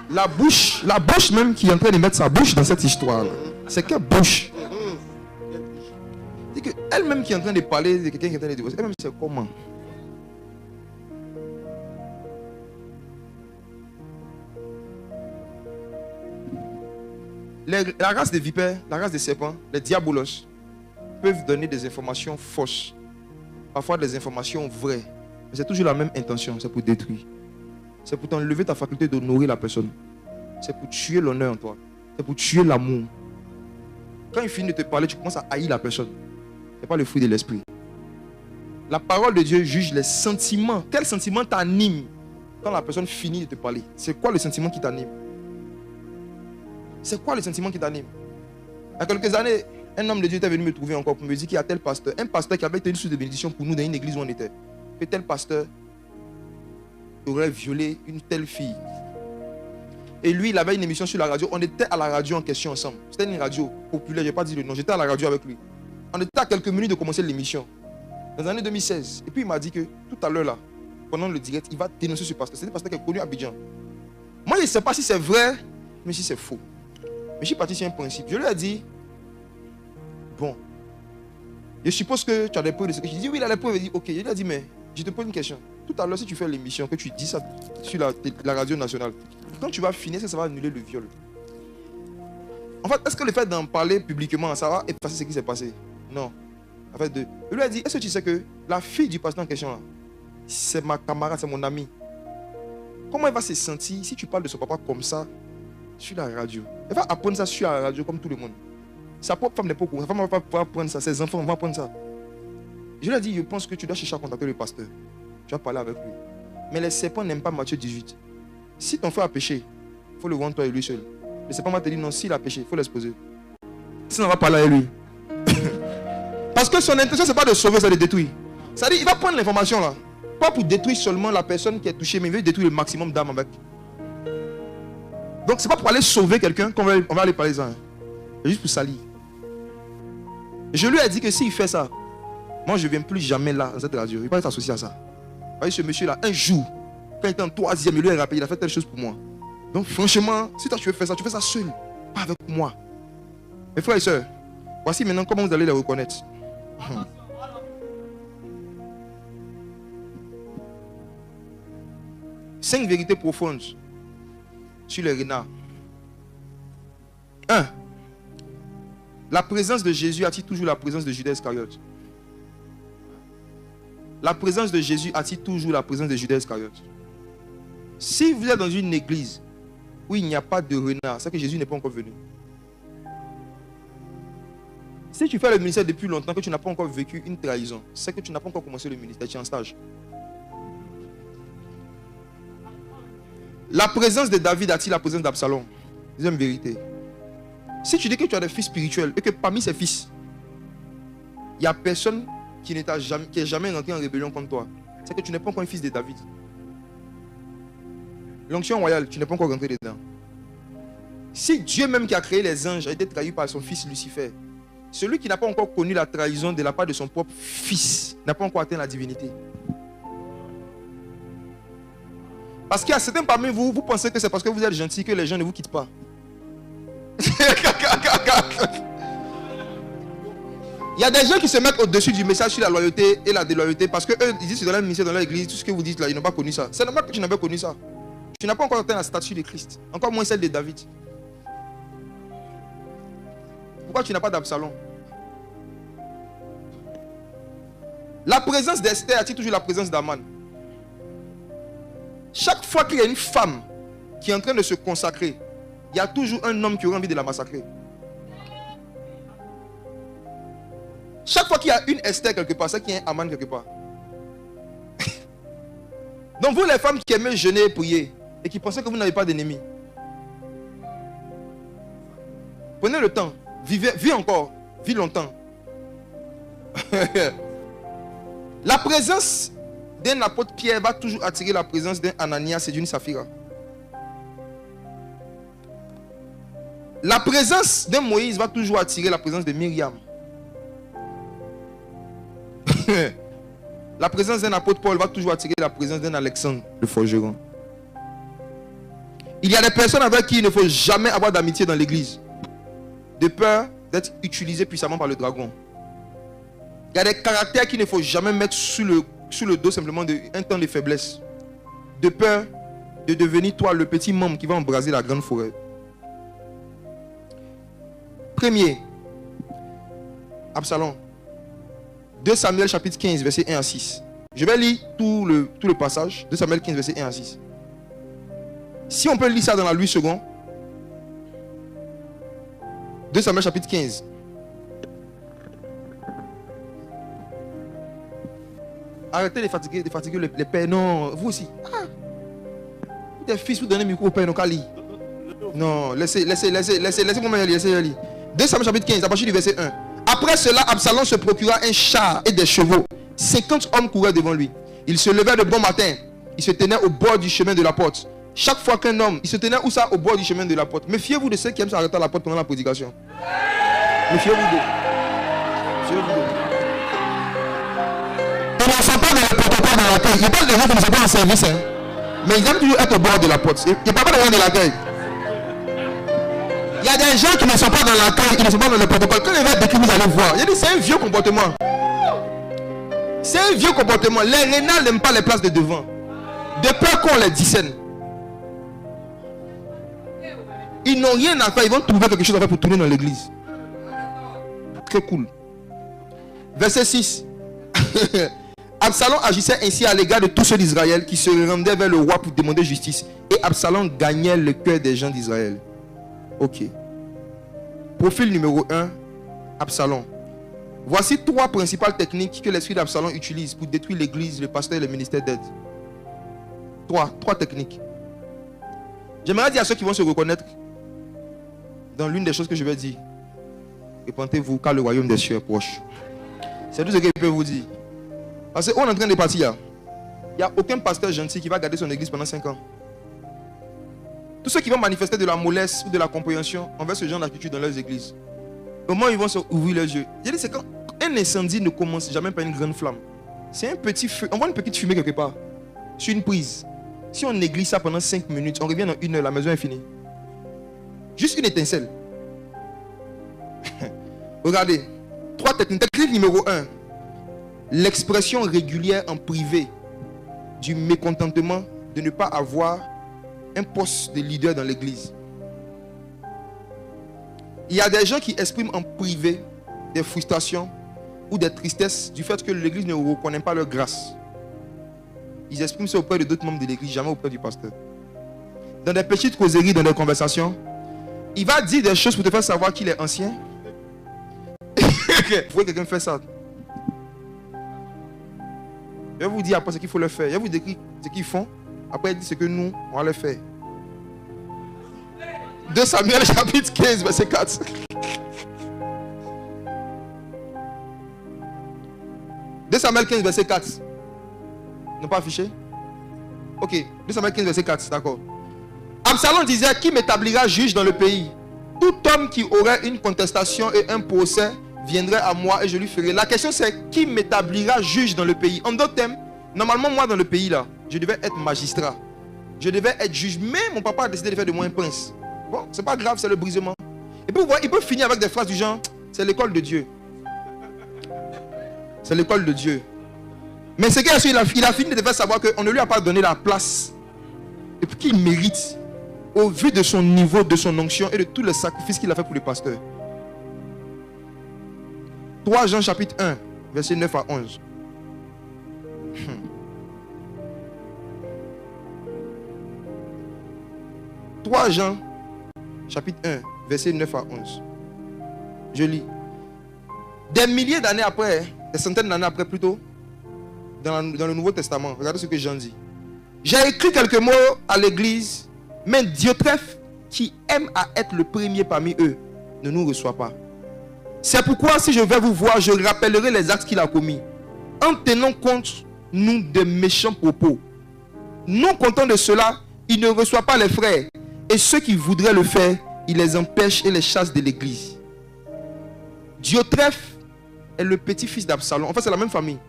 La bouche même qui est en train de mettre sa bouche dans cette histoire, c'est quelle bouche? C'est que elle-même qui est en train de parler de quelqu'un qui est en train de divorcer, elle-même c'est comment? La race des vipères, la race des serpents, les diabolos peuvent donner des informations fausses, parfois des informations vraies. Mais c'est toujours la même intention, c'est pour détruire. C'est pour t'enlever ta faculté d'honorer la personne. C'est pour tuer l'honneur en toi. C'est pour tuer l'amour. Quand il finit de te parler, tu commences à haïr la personne. Ce n'est pas le fruit de l'esprit. La parole de Dieu juge les sentiments. Quel sentiment t'anime quand la personne finit de te parler? C'est quoi le sentiment qui t'anime? C'est quoi le sentiment qui t'anime? Il y a quelques années, un homme de Dieu était venu me trouver encore pour me dire qu'il y a tel pasteur. Un pasteur qui avait été une source de bénédiction pour nous dans une église où on était. Que tel pasteur aurait violé une telle fille. Et lui, il avait une émission sur la radio. On était à la radio en question ensemble. C'était une radio populaire, je n'ai pas dit le nom. J'étais à la radio avec lui. On était à quelques minutes de commencer l'émission. Dans l'année 2016. Et puis il m'a dit que tout à l'heure là, pendant le direct, il va dénoncer ce pasteur. C'est un pasteur qui est connu à Abidjan. Moi, je ne sais pas si c'est vrai, mais si c'est faux. Mais je suis parti sur un principe. Je lui ai dit, bon, je suppose que tu as des preuves de ce que je dis. Oui, il a des preuves. Il dit, ok. Je lui ai dit, mais je te pose une question. Tout à l'heure, si tu fais l'émission, que tu dis ça sur la radio nationale, quand tu vas finir, ça va annuler le viol. En fait, est-ce que le fait d'en parler publiquement, ça va effacer ce qui s'est passé? Non. En fait, je lui ai dit, est-ce que tu sais que la fille du pasteur en question, là, c'est ma camarade, c'est mon amie. Comment elle va se sentir si tu parles de son papa comme ça sur la radio? Elle va apprendre ça sur la radio comme tout le monde. Sa propre femme n'est pas au courant. Sa femme ne va pas apprendre ça. Ses enfants vont apprendre ça. Je lui ai dit, je pense que tu dois chercher à contacter le pasteur. Tu vas parler avec lui. Mais les serpents n'aiment pas Matthieu 18. Si ton frère a péché, il faut le voir toi et lui seul. Le serpent va te dire non, s'il a péché, il faut l'exposer. Sinon, on va parler avec lui. Parce que son intention, ce n'est pas de sauver, c'est de détruire. C'est-à-dire, il va prendre l'information là. Pas pour détruire seulement la personne qui est touchée, mais il veut détruire le maximum d'âmes avec. Donc, ce n'est pas pour aller sauver quelqu'un qu'on va aller parler ça. Hein. C'est juste pour salir. Je lui ai dit que s'il fait ça, moi je ne viens plus jamais là dans cette radio. Il ne va pas être associé à ça. Vous voyez ce monsieur là, un jour, quand il était en 3e, il lui a rappelé, il a fait telle chose pour moi. Donc franchement, si toi tu veux faire ça, tu fais ça seul, pas avec moi. Mes frères et sœurs, voici maintenant comment vous allez les reconnaître. 5 vérités profondes sur les renards. 1. La présence de Jésus attire toujours la présence de Judas Iscariote. La présence de Jésus attire toujours la présence de Judas Iscariote. Si vous êtes dans une église où il n'y a pas de renard, c'est que Jésus n'est pas encore venu. Si tu fais le ministère depuis longtemps, que tu n'as pas encore vécu une trahison, c'est que tu n'as pas encore commencé le ministère, tu es en stage. La présence de David attire la présence d'Absalom. Deuxième vérité. Si tu dis que tu as des fils spirituels et que parmi ces fils, il n'y a personne qui n'est jamais rentré en rébellion contre toi, c'est que tu n'es pas encore un fils de David. L'onction royale, tu n'es pas encore rentré dedans. Si Dieu même qui a créé les anges a été trahi par son fils Lucifer, celui qui n'a pas encore connu la trahison de la part de son propre fils n'a pas encore atteint la divinité. Parce qu'il y a certains parmi vous, vous pensez que c'est parce que vous êtes gentil que les gens ne vous quittent pas. Il y a des gens qui se mettent au-dessus du message sur la loyauté et la déloyauté parce qu'eux ils disent dans leur ministère, dans leur église, tout ce que vous dites là, ils n'ont pas connu ça. C'est normal que tu n'as pas connu ça. Tu n'as pas encore atteint la statue de Christ, encore moins celle de David. Pourquoi tu n'as pas d'Absalom? La présence d'Esther attire toujours la présence d'Aman. Chaque fois qu'il y a une femme qui est en train de se consacrer, il y a toujours un homme qui aura envie de la massacrer. Chaque fois qu'il y a une Esther quelque part, c'est qu'il y a un Aman quelque part. Donc vous les femmes qui aimez jeûner et prier et qui pensez que vous n'avez pas d'ennemis, prenez le temps, vivez encore, vivez longtemps. La présence d'un apôtre Pierre va toujours attirer la présence d'un Ananias et d'une Saphira. La présence d'un Moïse va toujours attirer la présence de Myriam. La présence d'un apôtre Paul va toujours attirer la présence d'un Alexandre, le forgeron. Il y a des personnes avec qui il ne faut jamais avoir d'amitié dans l'église, de peur d'être utilisé puissamment par le dragon. Il y a des caractères qu'il ne faut jamais mettre sous le dos simplement d'un temps de faiblesse, de peur de devenir toi le petit membre qui va embraser la grande forêt. Premier, Absalom. 2 Samuel chapitre 15, verset 1 à 6. Je vais lire tout le passage. 2 Samuel 15, verset 1 à 6. Si on peut lire ça dans la 8 secondes. 2 Samuel chapitre 15. Arrêtez de fatiguer les pères. Non, vous aussi. Ah. Tes fils, vous donnez le micro au père, non, Kali. Non, laissez-moi lire. 2 Samuel chapitre 15, à partir du verset 1. Après cela, Absalom se procura un char et des chevaux. 50 hommes couraient devant lui. Il se levait de bon matin. Il se tenait au bord du chemin de la porte. Chaque fois qu'un homme, il se tenait où ça? Au bord du chemin de la porte. Méfiez-vous de ceux qui aiment s'arrêter à la porte pendant la prédication. Méfiez-vous d'eux. Ils ne sont pas dans le protocole de l'accueil. Il parle des gens qui ne sont pas en service. Hein. Mais ils aiment toujours être au bord de la porte. Il ne parle pas des gens de l'accueil. Il y a des gens qui ne sont pas dans l'accueil, qui ne sont pas dans le protocole. Quand ils vont décrire, vous allez voir. Il dit c'est un vieux comportement. C'est un vieux comportement. Les renards n'aiment pas les places de devant. De peur qu'on les dissène. Ils n'ont rien à faire. Ils vont trouver quelque chose à faire pour tourner dans l'église. Très cool. Verset 6. Absalom agissait ainsi à l'égard de tous ceux d'Israël qui se rendaient vers le roi pour demander justice. Et Absalom gagnait le cœur des gens d'Israël. Ok. Profil numéro 1, Absalom. Voici 3 principales techniques que l'esprit d'Absalom utilise pour détruire l'église, le pasteur et le ministère d'aide. 3 techniques. J'aimerais dire à ceux qui vont se reconnaître dans l'une des choses que je vais dire. Répentez-vous car le royaume des cieux est proche. C'est tout ce qu'il peut vous dire. Parce qu'on est en train de partir là. Il n'y a aucun pasteur gentil qui va garder son église pendant 5 ans. Tous ceux qui vont manifester de la mollesse ou de la compréhension envers ce genre d'attitude dans leurs églises, au moment où ils vont se ouvrir les yeux. J'ai dit, c'est quand un incendie ne commence jamais par une grande flamme. C'est un petit feu. On voit une petite fumée quelque part. Sur une prise. Si on néglige ça pendant 5 minutes, on revient dans 1 heure, la maison est finie. Juste une étincelle. Regardez. 3 techniques. Technique numéro 1. L'expression régulière en privé du mécontentement de ne pas avoir un poste de leader dans l'église. Il y a des gens qui expriment en privé des frustrations ou des tristesses du fait que l'église ne reconnaît pas leur grâce. Ils expriment ça auprès de d'autres membres de l'église, jamais auprès du pasteur. Dans des petites causeries, dans des conversations, il va dire des choses pour te faire savoir qu'il est ancien. Vous voyez quelqu'un faire ça. Je vais vous dire après ce qu'il faut leur faire. Je vais vous décrire ce qu'ils font. Après, il dit ce que nous, on va leur faire. 2 Samuel chapitre 15, verset 4. « 2 Samuel 15, verset 4. Non pas affiché? Ok. 2 Samuel 15, verset 4. D'accord. Absalom disait, qui m'établira juge dans le pays? Tout homme qui aurait une contestation et un procès viendrait à moi et je lui ferai. La question c'est, qui m'établira juge dans le pays? En d'autres termes, normalement moi dans le pays là, je devais être magistrat. Je devais être juge. Mais mon papa a décidé de faire de moi un prince. Bon, c'est pas grave, c'est le brisement. Et puis vous voyez, il peut finir avec des phrases du genre, c'est l'école de Dieu. C'est l'école de Dieu. Mais ce qu'il a fini de faire savoir qu'on ne lui a pas donné la place et qu'il mérite au vu de son niveau, de son onction et de tous les sacrifices qu'il a fait pour le pasteur. 3 Jean chapitre 1, verset 9 à 11. 3 Jean chapitre 1, verset 9 à 11. Je lis. Des milliers d'années après, des centaines d'années après plutôt, dans le Nouveau Testament, regardez ce que Jean dit. J'ai écrit quelques mots à l'église, mais Diotrephe, qui aime à être le premier parmi eux, ne nous reçoit pas. C'est pourquoi si je vais vous voir, je rappellerai les actes qu'il a commis, en tenant compte, nous, de méchants propos. Non content de cela, il ne reçoit pas les frères, et ceux qui voudraient le faire, il les empêche et les chasse de l'église. Diotrephe est le petit-fils d'Absalom. En fait, c'est la même famille.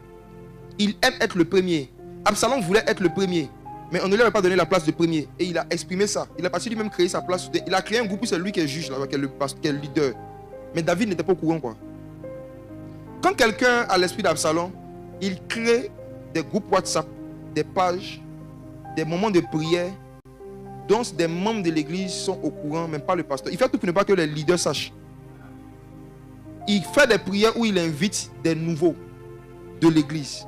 Il aime être le premier. Absalom voulait être le premier, mais on ne lui avait pas donné la place de premier. Et il a exprimé ça. Il a parti lui-même créer sa place. Il a créé un groupe où c'est lui qui est juge, là, qui est le leader. Mais David n'était pas au courant, quoi. Quand quelqu'un a l'esprit d'Absalom, il crée des groupes WhatsApp, des pages, des moments de prière, dont des membres de l'église sont au courant, même pas le pasteur. Il fait tout pour ne pas que les leaders sachent. Il fait des prières où il invite des nouveaux de l'église.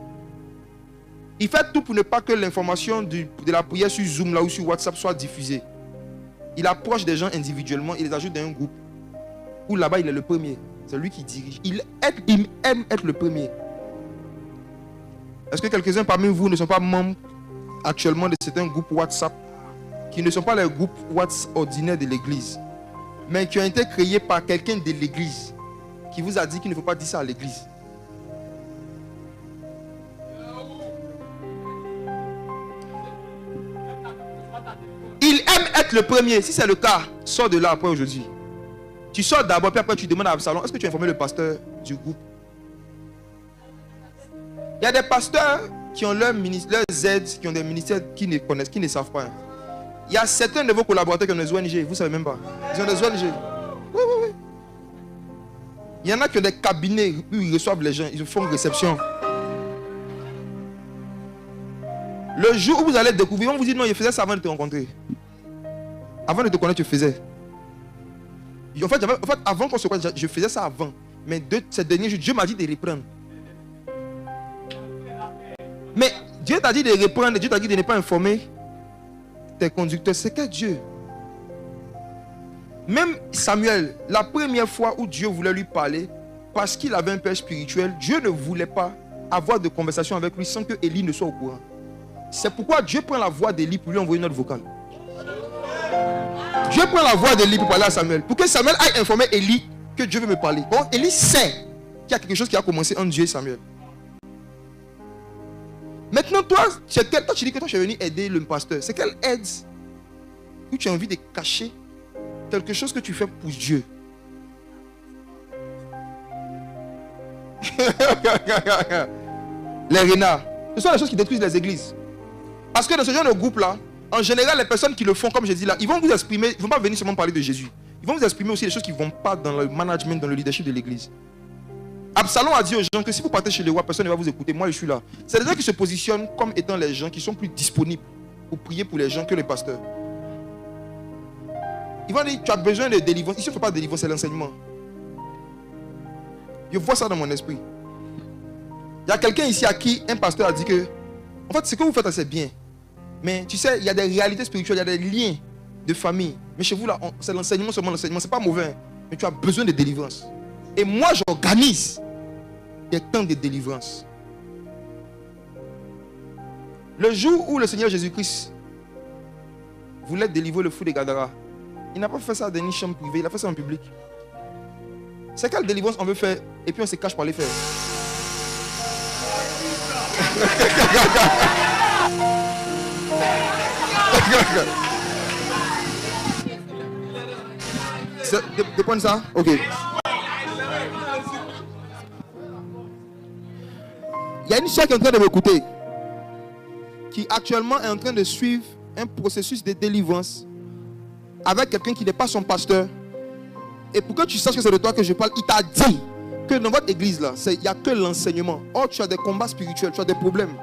Il fait tout pour ne pas que l'information de la prière sur Zoom là ou sur WhatsApp soit diffusée. Il approche des gens individuellement, il les ajoute dans un groupe où là-bas il est le premier. C'est lui qui dirige. Il aime être le premier. Est-ce que quelques-uns parmi vous ne sont pas membres actuellement de certains groupes WhatsApp qui ne sont pas les groupes WhatsApp ordinaires de l'église, mais qui ont été créés par quelqu'un de l'église qui vous a dit qu'il ne faut pas dire ça à l'église? Il aime être le premier. Si c'est le cas, sors de là après aujourd'hui. Tu sors d'abord, puis après tu demandes à Absalom, est-ce que tu as informé le pasteur du groupe? Il y a des pasteurs qui ont leurs aides, qui ont des ministères qui ne connaissent, qui ne savent pas. Il y a certains de vos collaborateurs qui ont des ONG, vous ne savez même pas. Ils ont des ONG. Oui. Il y en a qui ont des cabinets où ils reçoivent les gens, ils font une réception. Le jour où vous allez découvrir, on vous dit non, je faisais ça avant de te rencontrer. Avant de te connaître, tu faisais. En fait, avant qu'on se connaisse, je faisais ça avant. Mais ces derniers jours, Dieu m'a dit de reprendre. Mais Dieu t'a dit de reprendre, Dieu t'a dit de ne pas informer tes conducteurs. C'est quel Dieu? Même Samuel, la première fois où Dieu voulait lui parler, parce qu'il avait un père spirituel, Dieu ne voulait pas avoir de conversation avec lui sans que Élie ne soit au courant. C'est pourquoi Dieu prend la voix d'Élie pour lui envoyer une note vocale. Dieu prend la voix d'Élie pour parler à Samuel. Pour que Samuel aille informer Élie que Dieu veut me parler. Bon, Élie sait qu'il y a quelque chose qui a commencé entre Dieu et Samuel. Maintenant, toi, tu dis que toi, tu es venu aider le pasteur. C'est quelle aide où tu as envie de cacher quelque chose que tu fais pour Dieu? Les renards, ce sont les choses qui détruisent les églises. Parce que dans ce genre de groupe-là, en général, les personnes qui le font, comme je dis là, ils vont vous exprimer, ils ne vont pas venir seulement parler de Jésus. Ils vont vous exprimer aussi des choses qui ne vont pas dans le management, dans le leadership de l'église. Absalom a dit aux gens que si vous partez chez le roi, personne ne va vous écouter. Moi, je suis là. C'est des gens qui se positionnent comme étant les gens qui sont plus disponibles pour prier pour les gens que les pasteurs. Ils vont dire, tu as besoin de délivrance. Ici, il ne faut pas de délivrance, c'est l'enseignement. Je vois ça dans mon esprit. Il y a quelqu'un ici à qui un pasteur a dit que, en fait, ce que vous faites, c'est bien. Mais tu sais, il y a des réalités spirituelles, il y a des liens de famille. Mais chez vous, là, c'est l'enseignement seulement, l'enseignement. Ce n'est pas mauvais. Mais tu as besoin de délivrance. Et moi, j'organise des temps de délivrance. Le jour où le Seigneur Jésus-Christ voulait délivrer le fou de Gadara, il n'a pas fait ça dans une chambre privée, il a fait ça en public. C'est quelle délivrance on veut faire et puis on se cache par les faire. Dépend de ça? Ok. Il y a une soeur qui est en train de m'écouter, qui actuellement est en train de suivre un processus de délivrance avec quelqu'un qui n'est pas son pasteur. Et pour que tu saches que c'est de toi que je parle, il t'a dit que dans votre église là, il n'y a que l'enseignement. Or, tu as des combats spirituels, tu as des problèmes.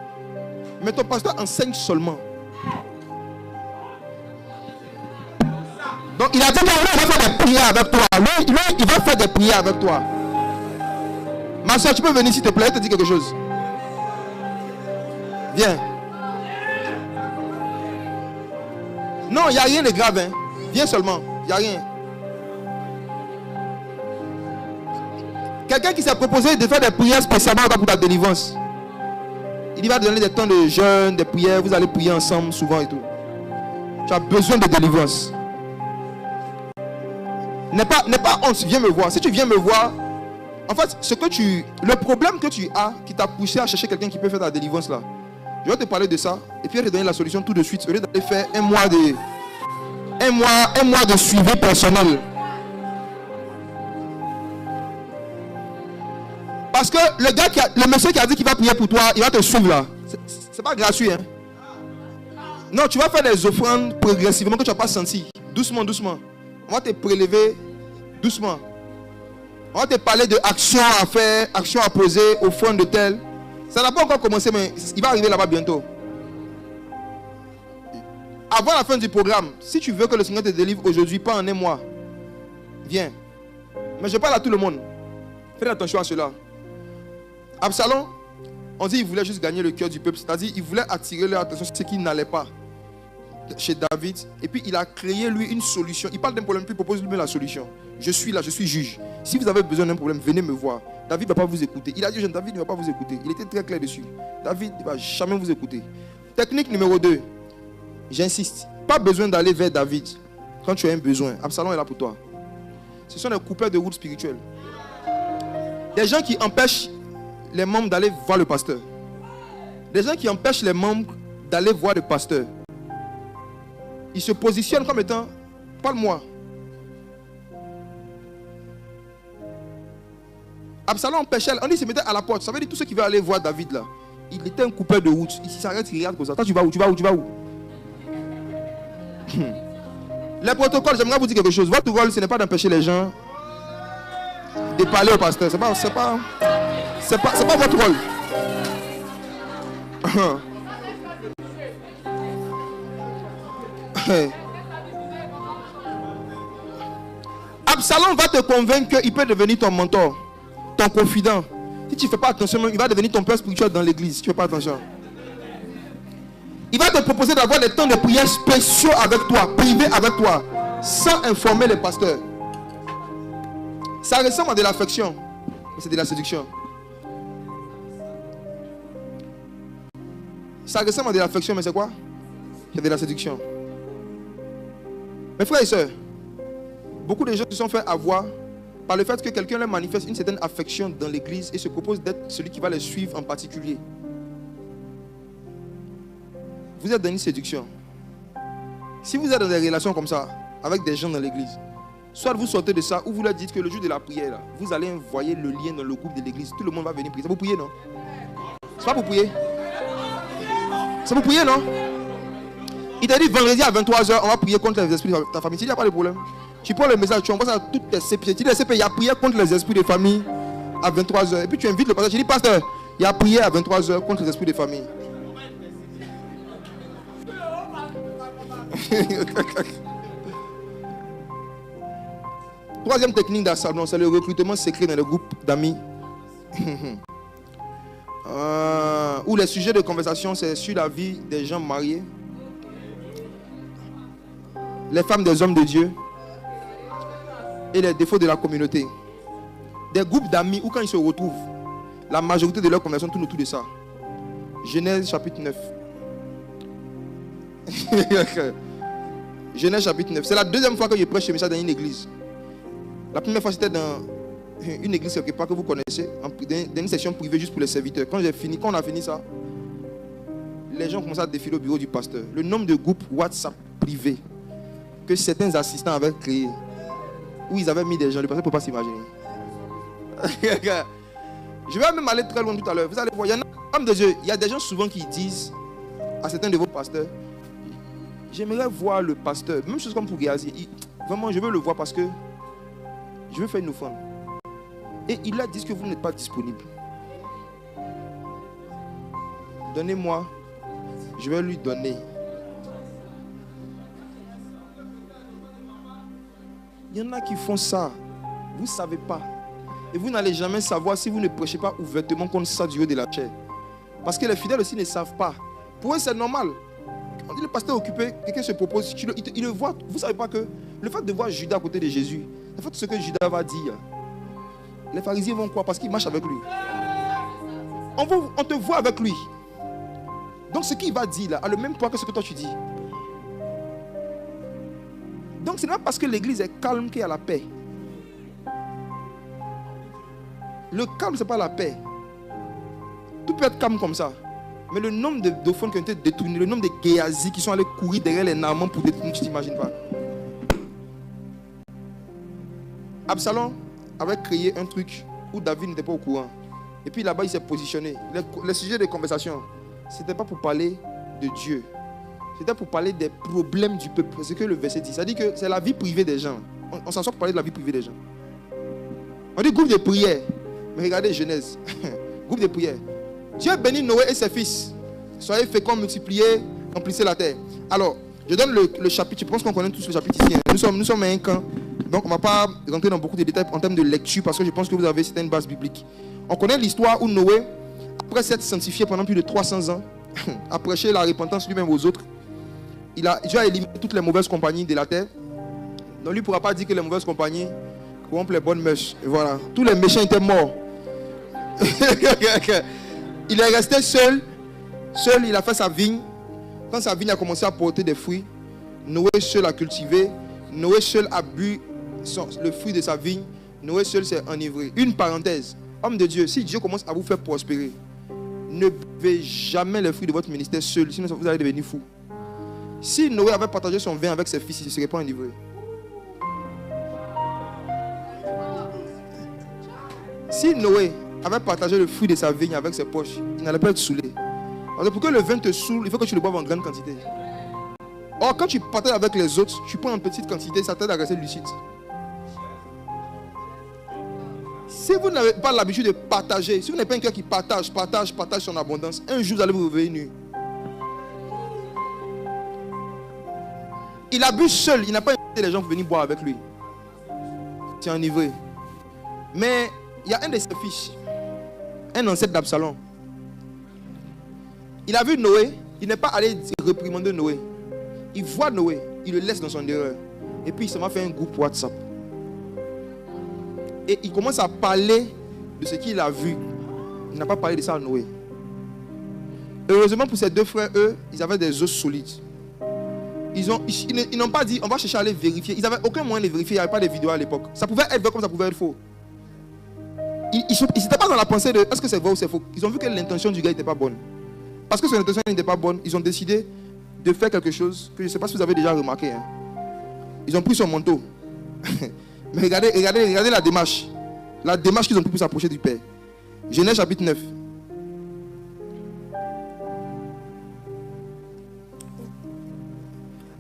Mais ton pasteur enseigne seulement. Donc il a dit qu'il va faire des prières avec toi. Lui, il va faire des prières avec toi. Ma soeur, tu peux venir s'il te plaît, je te dis quelque chose. Viens. Non, il n'y a rien de grave. Hein. Viens seulement. Il n'y a rien. Quelqu'un qui s'est proposé de faire des prières spécialement pour ta délivrance. Il va te donner des temps de jeûne, des prières. Vous allez prier ensemble souvent et tout. Tu as besoin de délivrance. N'aie pas honte, viens me voir. Si tu viens me voir, en fait, le problème que tu as qui t'a poussé à chercher quelqu'un qui peut faire ta délivrance là, je vais te parler de ça et puis je vais te donner la solution tout de suite. Au lieu d'aller faire un mois de suivi personnel. Parce que le monsieur qui a dit qu'il va prier pour toi, il va te suivre là. C'est pas gratuit. Hein? Non, tu vas faire des offrandes progressivement que tu n'as pas senti. Doucement, doucement. On va te prélever doucement. On va te parler de actions à faire, actions à poser, offrandes de tel. Ça n'a pas encore commencé, mais il va arriver là-bas bientôt. Avant la fin du programme, si tu veux que le Seigneur te délivre aujourd'hui, pas en un mois, viens. Mais je parle à tout le monde. Faites attention à cela. Absalom, on dit qu'il voulait juste gagner le cœur du peuple. C'est-à-dire qu'il voulait attirer leur attention sur ce qui n'allait pas chez David. Et puis il a créé lui une solution. Il parle d'un problème, puis il propose lui-même la solution. Je suis là, je suis juge. Si vous avez besoin d'un problème, venez me voir. David ne va pas vous écouter. Il a dit, David ne va pas vous écouter. Il était très clair dessus. David ne va jamais vous écouter. Technique numéro 2. J'insiste. Pas besoin d'aller vers David quand tu as un besoin. Absalom est là pour toi. Ce sont des coupeurs de route spirituelle. Des gens qui empêchent les membres d'aller voir le pasteur. Des gens qui empêchent les membres d'aller voir le pasteur. Ils se positionnent comme étant, parle-moi. Absalom empêchait, on dit qu'il se mettait à la porte. Ça veut dire tous ceux qui veulent aller voir David là. Il était un coupeur de route. Il s'arrête, il regarde comme ça. Toi, tu vas où? Tu vas où? Tu vas où? Les protocoles, j'aimerais vous dire quelque chose. Votre rôle, ce n'est pas d'empêcher les gens de parler au pasteur. C'est pas votre rôle. Absalom va te convaincre qu'il peut devenir ton mentor, ton confident. Si tu ne fais pas attention, il va devenir ton père spirituel dans l'église. Si tu ne fais pas attention. Il va te proposer d'avoir des temps de prière spéciaux avec toi, privés avec toi, sans informer les pasteurs. Ça ressemble à de l'affection, mais c'est de la séduction. Ça ressemble à de l'affection, mais c'est quoi? C'est de la séduction. Mes frères et sœurs, beaucoup de gens se sont fait avoir par le fait que quelqu'un leur manifeste une certaine affection dans l'église et se propose d'être celui qui va les suivre en particulier. Vous êtes dans une séduction. Si vous êtes dans des relations comme ça, avec des gens dans l'église, soit vous sortez de ça, ou vous leur dites que le jour de la prière, là, vous allez envoyer le lien dans le groupe de l'église. Tout le monde va venir prier. Ça vous prier, non? C'est pas pour prier. C'est pour prier, non? Il t'a dit vendredi à 23h, on va prier contre les esprits de ta famille. Il n'y a pas de problème. Tu prends le message, tu envoies ça à toutes tes CP. Tu dis, CP, il y a prié contre les esprits de famille à 23h. Et puis tu invites le pasteur. Tu dis, pasteur, il y a prié à 23h contre les esprits de famille. Troisième technique d'Absalom, c'est le recrutement secret dans le groupe d'amis. Où les sujets de conversation, c'est sur la vie des gens mariés, les femmes des hommes de Dieu et les défauts de la communauté. Des groupes d'amis où quand ils se retrouvent, la majorité de leur conversation tourne autour de ça. Genèse chapitre 9. Genèse chapitre 9. C'est la deuxième fois que je prêche ce message dans une église. La première fois c'était dans une église quelque part que vous connaissez, dans une session privée juste pour les serviteurs. Quand on a fini ça, les gens commençaient à défiler au bureau du pasteur. Le nombre de groupes WhatsApp privés que certains assistants avaient créés, où ils avaient mis des gens, le pasteur ne peut pas s'imaginer. Je vais même aller très loin tout à l'heure. Vous allez voir, il y en a, homme de Dieu, il y a des gens souvent qui disent à certains de vos pasteurs, j'aimerais voir le pasteur, même chose comme pour Géasi, vraiment je veux le voir parce que je veux faire une offrande. Et il a dit que vous n'êtes pas disponible. Donnez-moi, je vais lui donner. Il y en a qui font ça. Vous ne savez pas. Et vous n'allez jamais savoir si vous ne prêchez pas ouvertement contre ça du haut de la chair. Parce que les fidèles aussi ne savent pas. Pour eux, c'est normal. On dit le pasteur occupé, quelqu'un se propose, il le voit. Vous ne savez pas que le fait de voir Judas à côté de Jésus, le fait de ce que Judas va dire, les pharisiens vont croire parce qu'ils marchent avec lui. On te voit avec lui. Donc ce qu'il va dire là a le même poids que ce que toi tu dis. Donc ce n'est pas parce que l'église est calme qu'il y a la paix. Le calme, ce n'est pas la paix. Tout peut être calme comme ça. Mais le nombre d'ophones qui ont été détournés, le nombre de Géasi qui sont allés courir derrière les Naamans pour détourner, tu ne t'imagines pas. Absalom avait créé un truc où David n'était pas au courant. Et puis là-bas, il s'est positionné. Le sujet de conversation, ce n'était pas pour parler de Dieu. C'était pour parler des problèmes du peuple. C'est ce que le verset dit. Ça dit que c'est la vie privée des gens. On s'en sort pour parler de la vie privée des gens. On dit groupe de prière. Mais regardez Genèse. Groupe de prière. Dieu bénit Noé et ses fils. Soyez féconds, multipliez, remplissez la terre. Alors, je donne le chapitre. Je pense qu'on connaît tous le chapitre ici. Nous sommes à un camp. Donc, on ne va pas rentrer dans beaucoup de détails en termes de lecture parce que je pense que vous avez certaines bases bibliques. On connaît l'histoire où Noé, après s'être sanctifié pendant plus de 300 ans, a prêché la repentance lui-même aux autres. Dieu a éliminé toutes les mauvaises compagnies de la terre. Donc, lui ne pourra pas dire que les mauvaises compagnies corrompent les bonnes mœurs. Et voilà. Tous les méchants étaient morts. Il est resté seul. Seul, il a fait sa vigne. Quand sa vigne a commencé à porter des fruits, Noé seul a cultivé. Noé seul a bu le fruit de sa vigne. Noé seul s'est enivré. Une parenthèse. Homme de Dieu, si Dieu commence à vous faire prospérer, ne buvez jamais les fruits de votre ministère seul, sinon vous allez devenir fou. Si Noé avait partagé son vin avec ses fils, il ne serait pas enivré. Si Noé avait partagé le fruit de sa vigne avec ses poches, il n'allait pas être saoulé. Alors pour que le vin te saoule, il faut que tu le boives en grande quantité. Or, quand tu partages avec les autres, tu prends en petite quantité, ça t'aide à rester lucide. Si vous n'avez pas l'habitude de partager, si vous n'êtes pas un cœur qui partage son abondance, un jour vous allez vous réveiller nu. Il a bu seul, il n'a pas invité les gens pour venir boire avec lui. C'est enivré. Mais il y a un de ses fils, un ancêtre d'Absalom. Il a vu Noé, il n'est pas allé réprimander Noé. Il voit Noé, il le laisse dans son erreur. Et puis il s'en va faire un groupe WhatsApp. Et il commence à parler de ce qu'il a vu. Il n'a pas parlé de ça à Noé. Heureusement pour ses deux frères, eux, ils avaient des os solides. Ils n'ont pas dit, on va chercher à aller vérifier. Ils n'avaient aucun moyen de vérifier, il n'y avait pas de vidéos à l'époque. Ça pouvait être vrai comme ça pouvait être faux. Ils n'étaient pas dans la pensée de est-ce que c'est vrai ou c'est faux. Ils ont vu que l'intention du gars n'était pas bonne. Parce que son intention n'était pas bonne, ils ont décidé de faire quelque chose que je ne sais pas si vous avez déjà remarqué. Hein. Ils ont pris son manteau. Mais regardez la démarche. La démarche qu'ils ont pris pour s'approcher du Père. Genèse chapitre 9.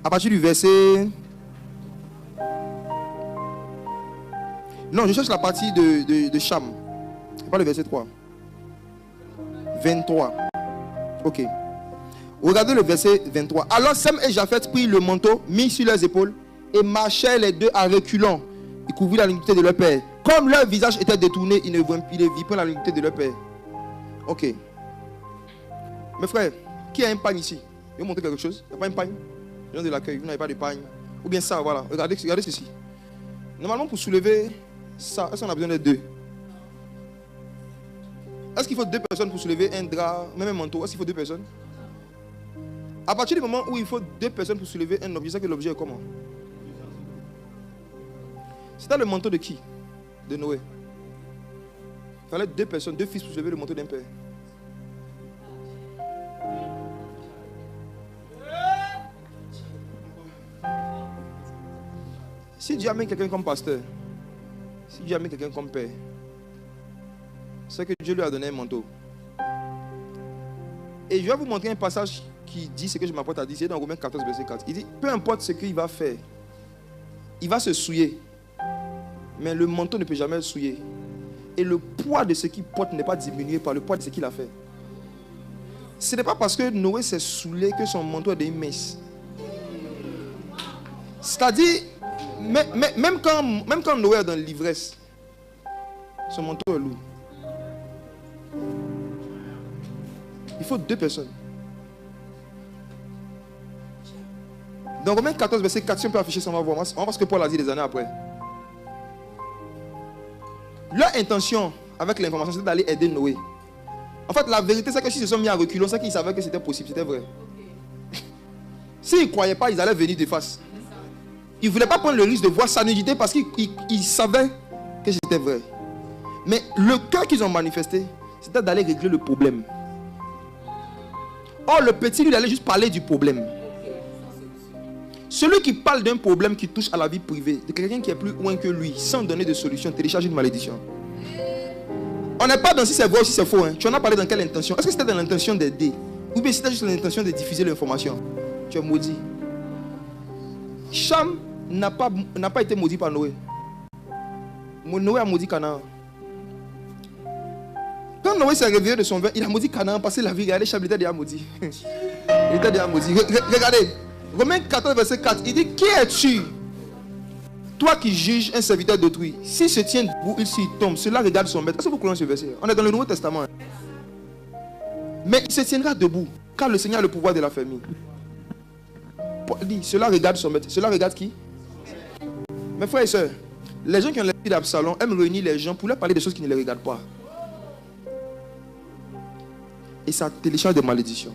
À partir du verset... Non, je cherche la partie de Cham. Pas le verset 3. 23. Ok. Regardez le verset 23. Alors Sem et Japheth prirent le manteau, mis sur leurs épaules, et marchaient les deux à reculons. Ils couvrirent la nudité de leur père. Comme leur visage était détourné, ils ne vit pas la nudité de leur père. Ok. Mes frères, qui a un pagne ici? Je vais vous montrer quelque chose. Il n'y a pas un pagne? Les gens de l'accueil, vous n'avez pas de pagne. Ou bien ça, voilà. Regardez ceci. Normalement, pour soulever ça, est-ce qu'on a besoin de deux? Est-ce qu'il faut deux personnes pour soulever un drap, même un manteau? Est-ce qu'il faut deux personnes? À partir du moment où il faut deux personnes pour soulever un objet, c'est que l'objet est comment? C'était le manteau de qui? De Noé. Il fallait deux personnes, deux fils pour soulever le manteau d'un père. Si Dieu a mis quelqu'un comme pasteur, si Dieu a mis quelqu'un comme père, c'est que Dieu lui a donné un manteau. Et je vais vous montrer un passage qui dit ce que je m'apprête à dire. C'est dans Romains 14, verset 4. Il dit, peu importe ce qu'il va faire, il va se souiller. Mais le manteau ne peut jamais le souiller. Et le poids de ce qu'il porte n'est pas diminué par le poids de ce qu'il a fait. Ce n'est pas parce que Noé s'est saoulé que son manteau est devenu mince. C'est-à-dire, même quand Noé est dans l'ivresse, son manteau est lourd. Il faut deux personnes. Dans Romains 14, verset 4, si on peut afficher ça, on va voir. On va voir ce que Paul a dit des années après. Leur intention avec l'information, c'est d'aller aider Noé. En fait, la vérité, c'est que s'ils se sont mis à reculons, c'est qu'ils savaient que c'était possible, c'était vrai. S'ils ne croyaient pas, ils allaient venir de face. Ils ne voulaient pas prendre le risque de voir sa nudité parce qu'ils savaient que c'était vrai. Mais le cœur qu'ils ont manifesté, c'était d'aller régler le problème. Or, le petit, lui, il allait juste parler du problème. Celui qui parle d'un problème qui touche à la vie privée, de quelqu'un qui est plus loin que lui, sans donner de solution, télécharge une malédiction. On n'est pas dans si c'est vrai ou si c'est faux. Hein. Tu en as parlé dans quelle intention? Est-ce que c'était dans l'intention d'aider? Ou bien c'était juste dans l'intention de diffuser l'information? Tu es maudit. Cham n'a pas été maudit par Noé. Noé a maudit Canaan. Quand Noé s'est réveillé de son vin, il a maudit Canaan parce que la vie, regardez, Cham était déjà maudit. Il était déjà maudit. Regardez, Romains 14, verset 4, il dit, qui es-tu? Toi qui juges un serviteur d'autrui, s'il se tient debout, s'il tombe, cela regarde son maître. Est-ce que vous connaissez ce verset? On est dans le Nouveau Testament. Mais il se tiendra debout, car le Seigneur a le pouvoir de la famille. Il dit, cela regarde son maître. Cela regarde qui? Mes frères et sœurs, les gens qui ont l'esprit d'Absalom aiment réunir les gens pour leur parler des choses qui ne les regardent pas. Et ça télécharge des malédictions.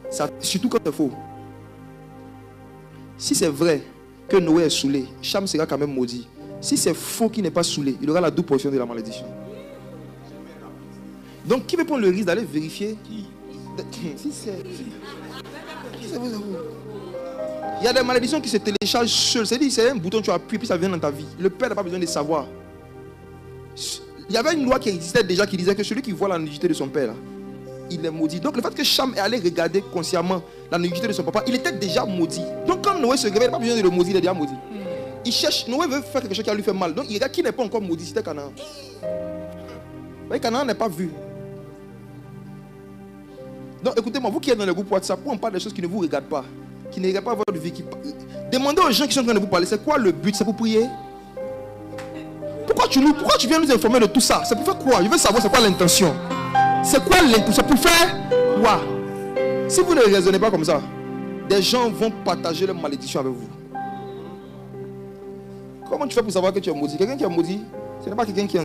Ça, surtout quand c'est faux. Si c'est vrai que Noé est saoulé, Cham sera quand même maudit. Si c'est faux qu'il n'est pas saoulé, il aura la double portion de la malédiction. Donc, qui veut prendre le risque d'aller vérifier? Si c'est vous. Il y a des malédictions qui se téléchargent seules. C'est un bouton, tu appuies, puis ça vient dans ta vie. Le père n'a pas besoin de savoir. Il y avait une loi qui existait déjà qui disait que celui qui voit la nudité de son père, là, il est maudit. Donc le fait que Cham est allé regarder consciemment la nudité de son papa, il était déjà maudit. Donc quand Noé se réveille, il n'a pas besoin de le maudire, il est déjà maudit. Il cherche, Noé veut faire quelque chose qui lui fait mal. Donc il regarde qui n'est pas encore maudit, c'était Canaan. Mais Canaan n'est pas vu. Donc écoutez-moi, vous qui êtes dans le groupe WhatsApp, on parle des choses qui ne vous regardent pas, qui ne regardent pas votre vie. Demandez aux gens qui sont en train de vous parler, c'est quoi le but? C'est pour prier? Pourquoi tu viens nous informer de tout ça? C'est pour faire quoi? Je veux savoir c'est quoi l'intention. C'est quoi l'intention? C'est pour faire quoi? Si vous ne raisonnez pas comme ça, des gens vont partager leur malédiction avec vous. Comment tu fais pour savoir que tu es maudit? Quelqu'un qui est maudit, ce n'est pas quelqu'un qui est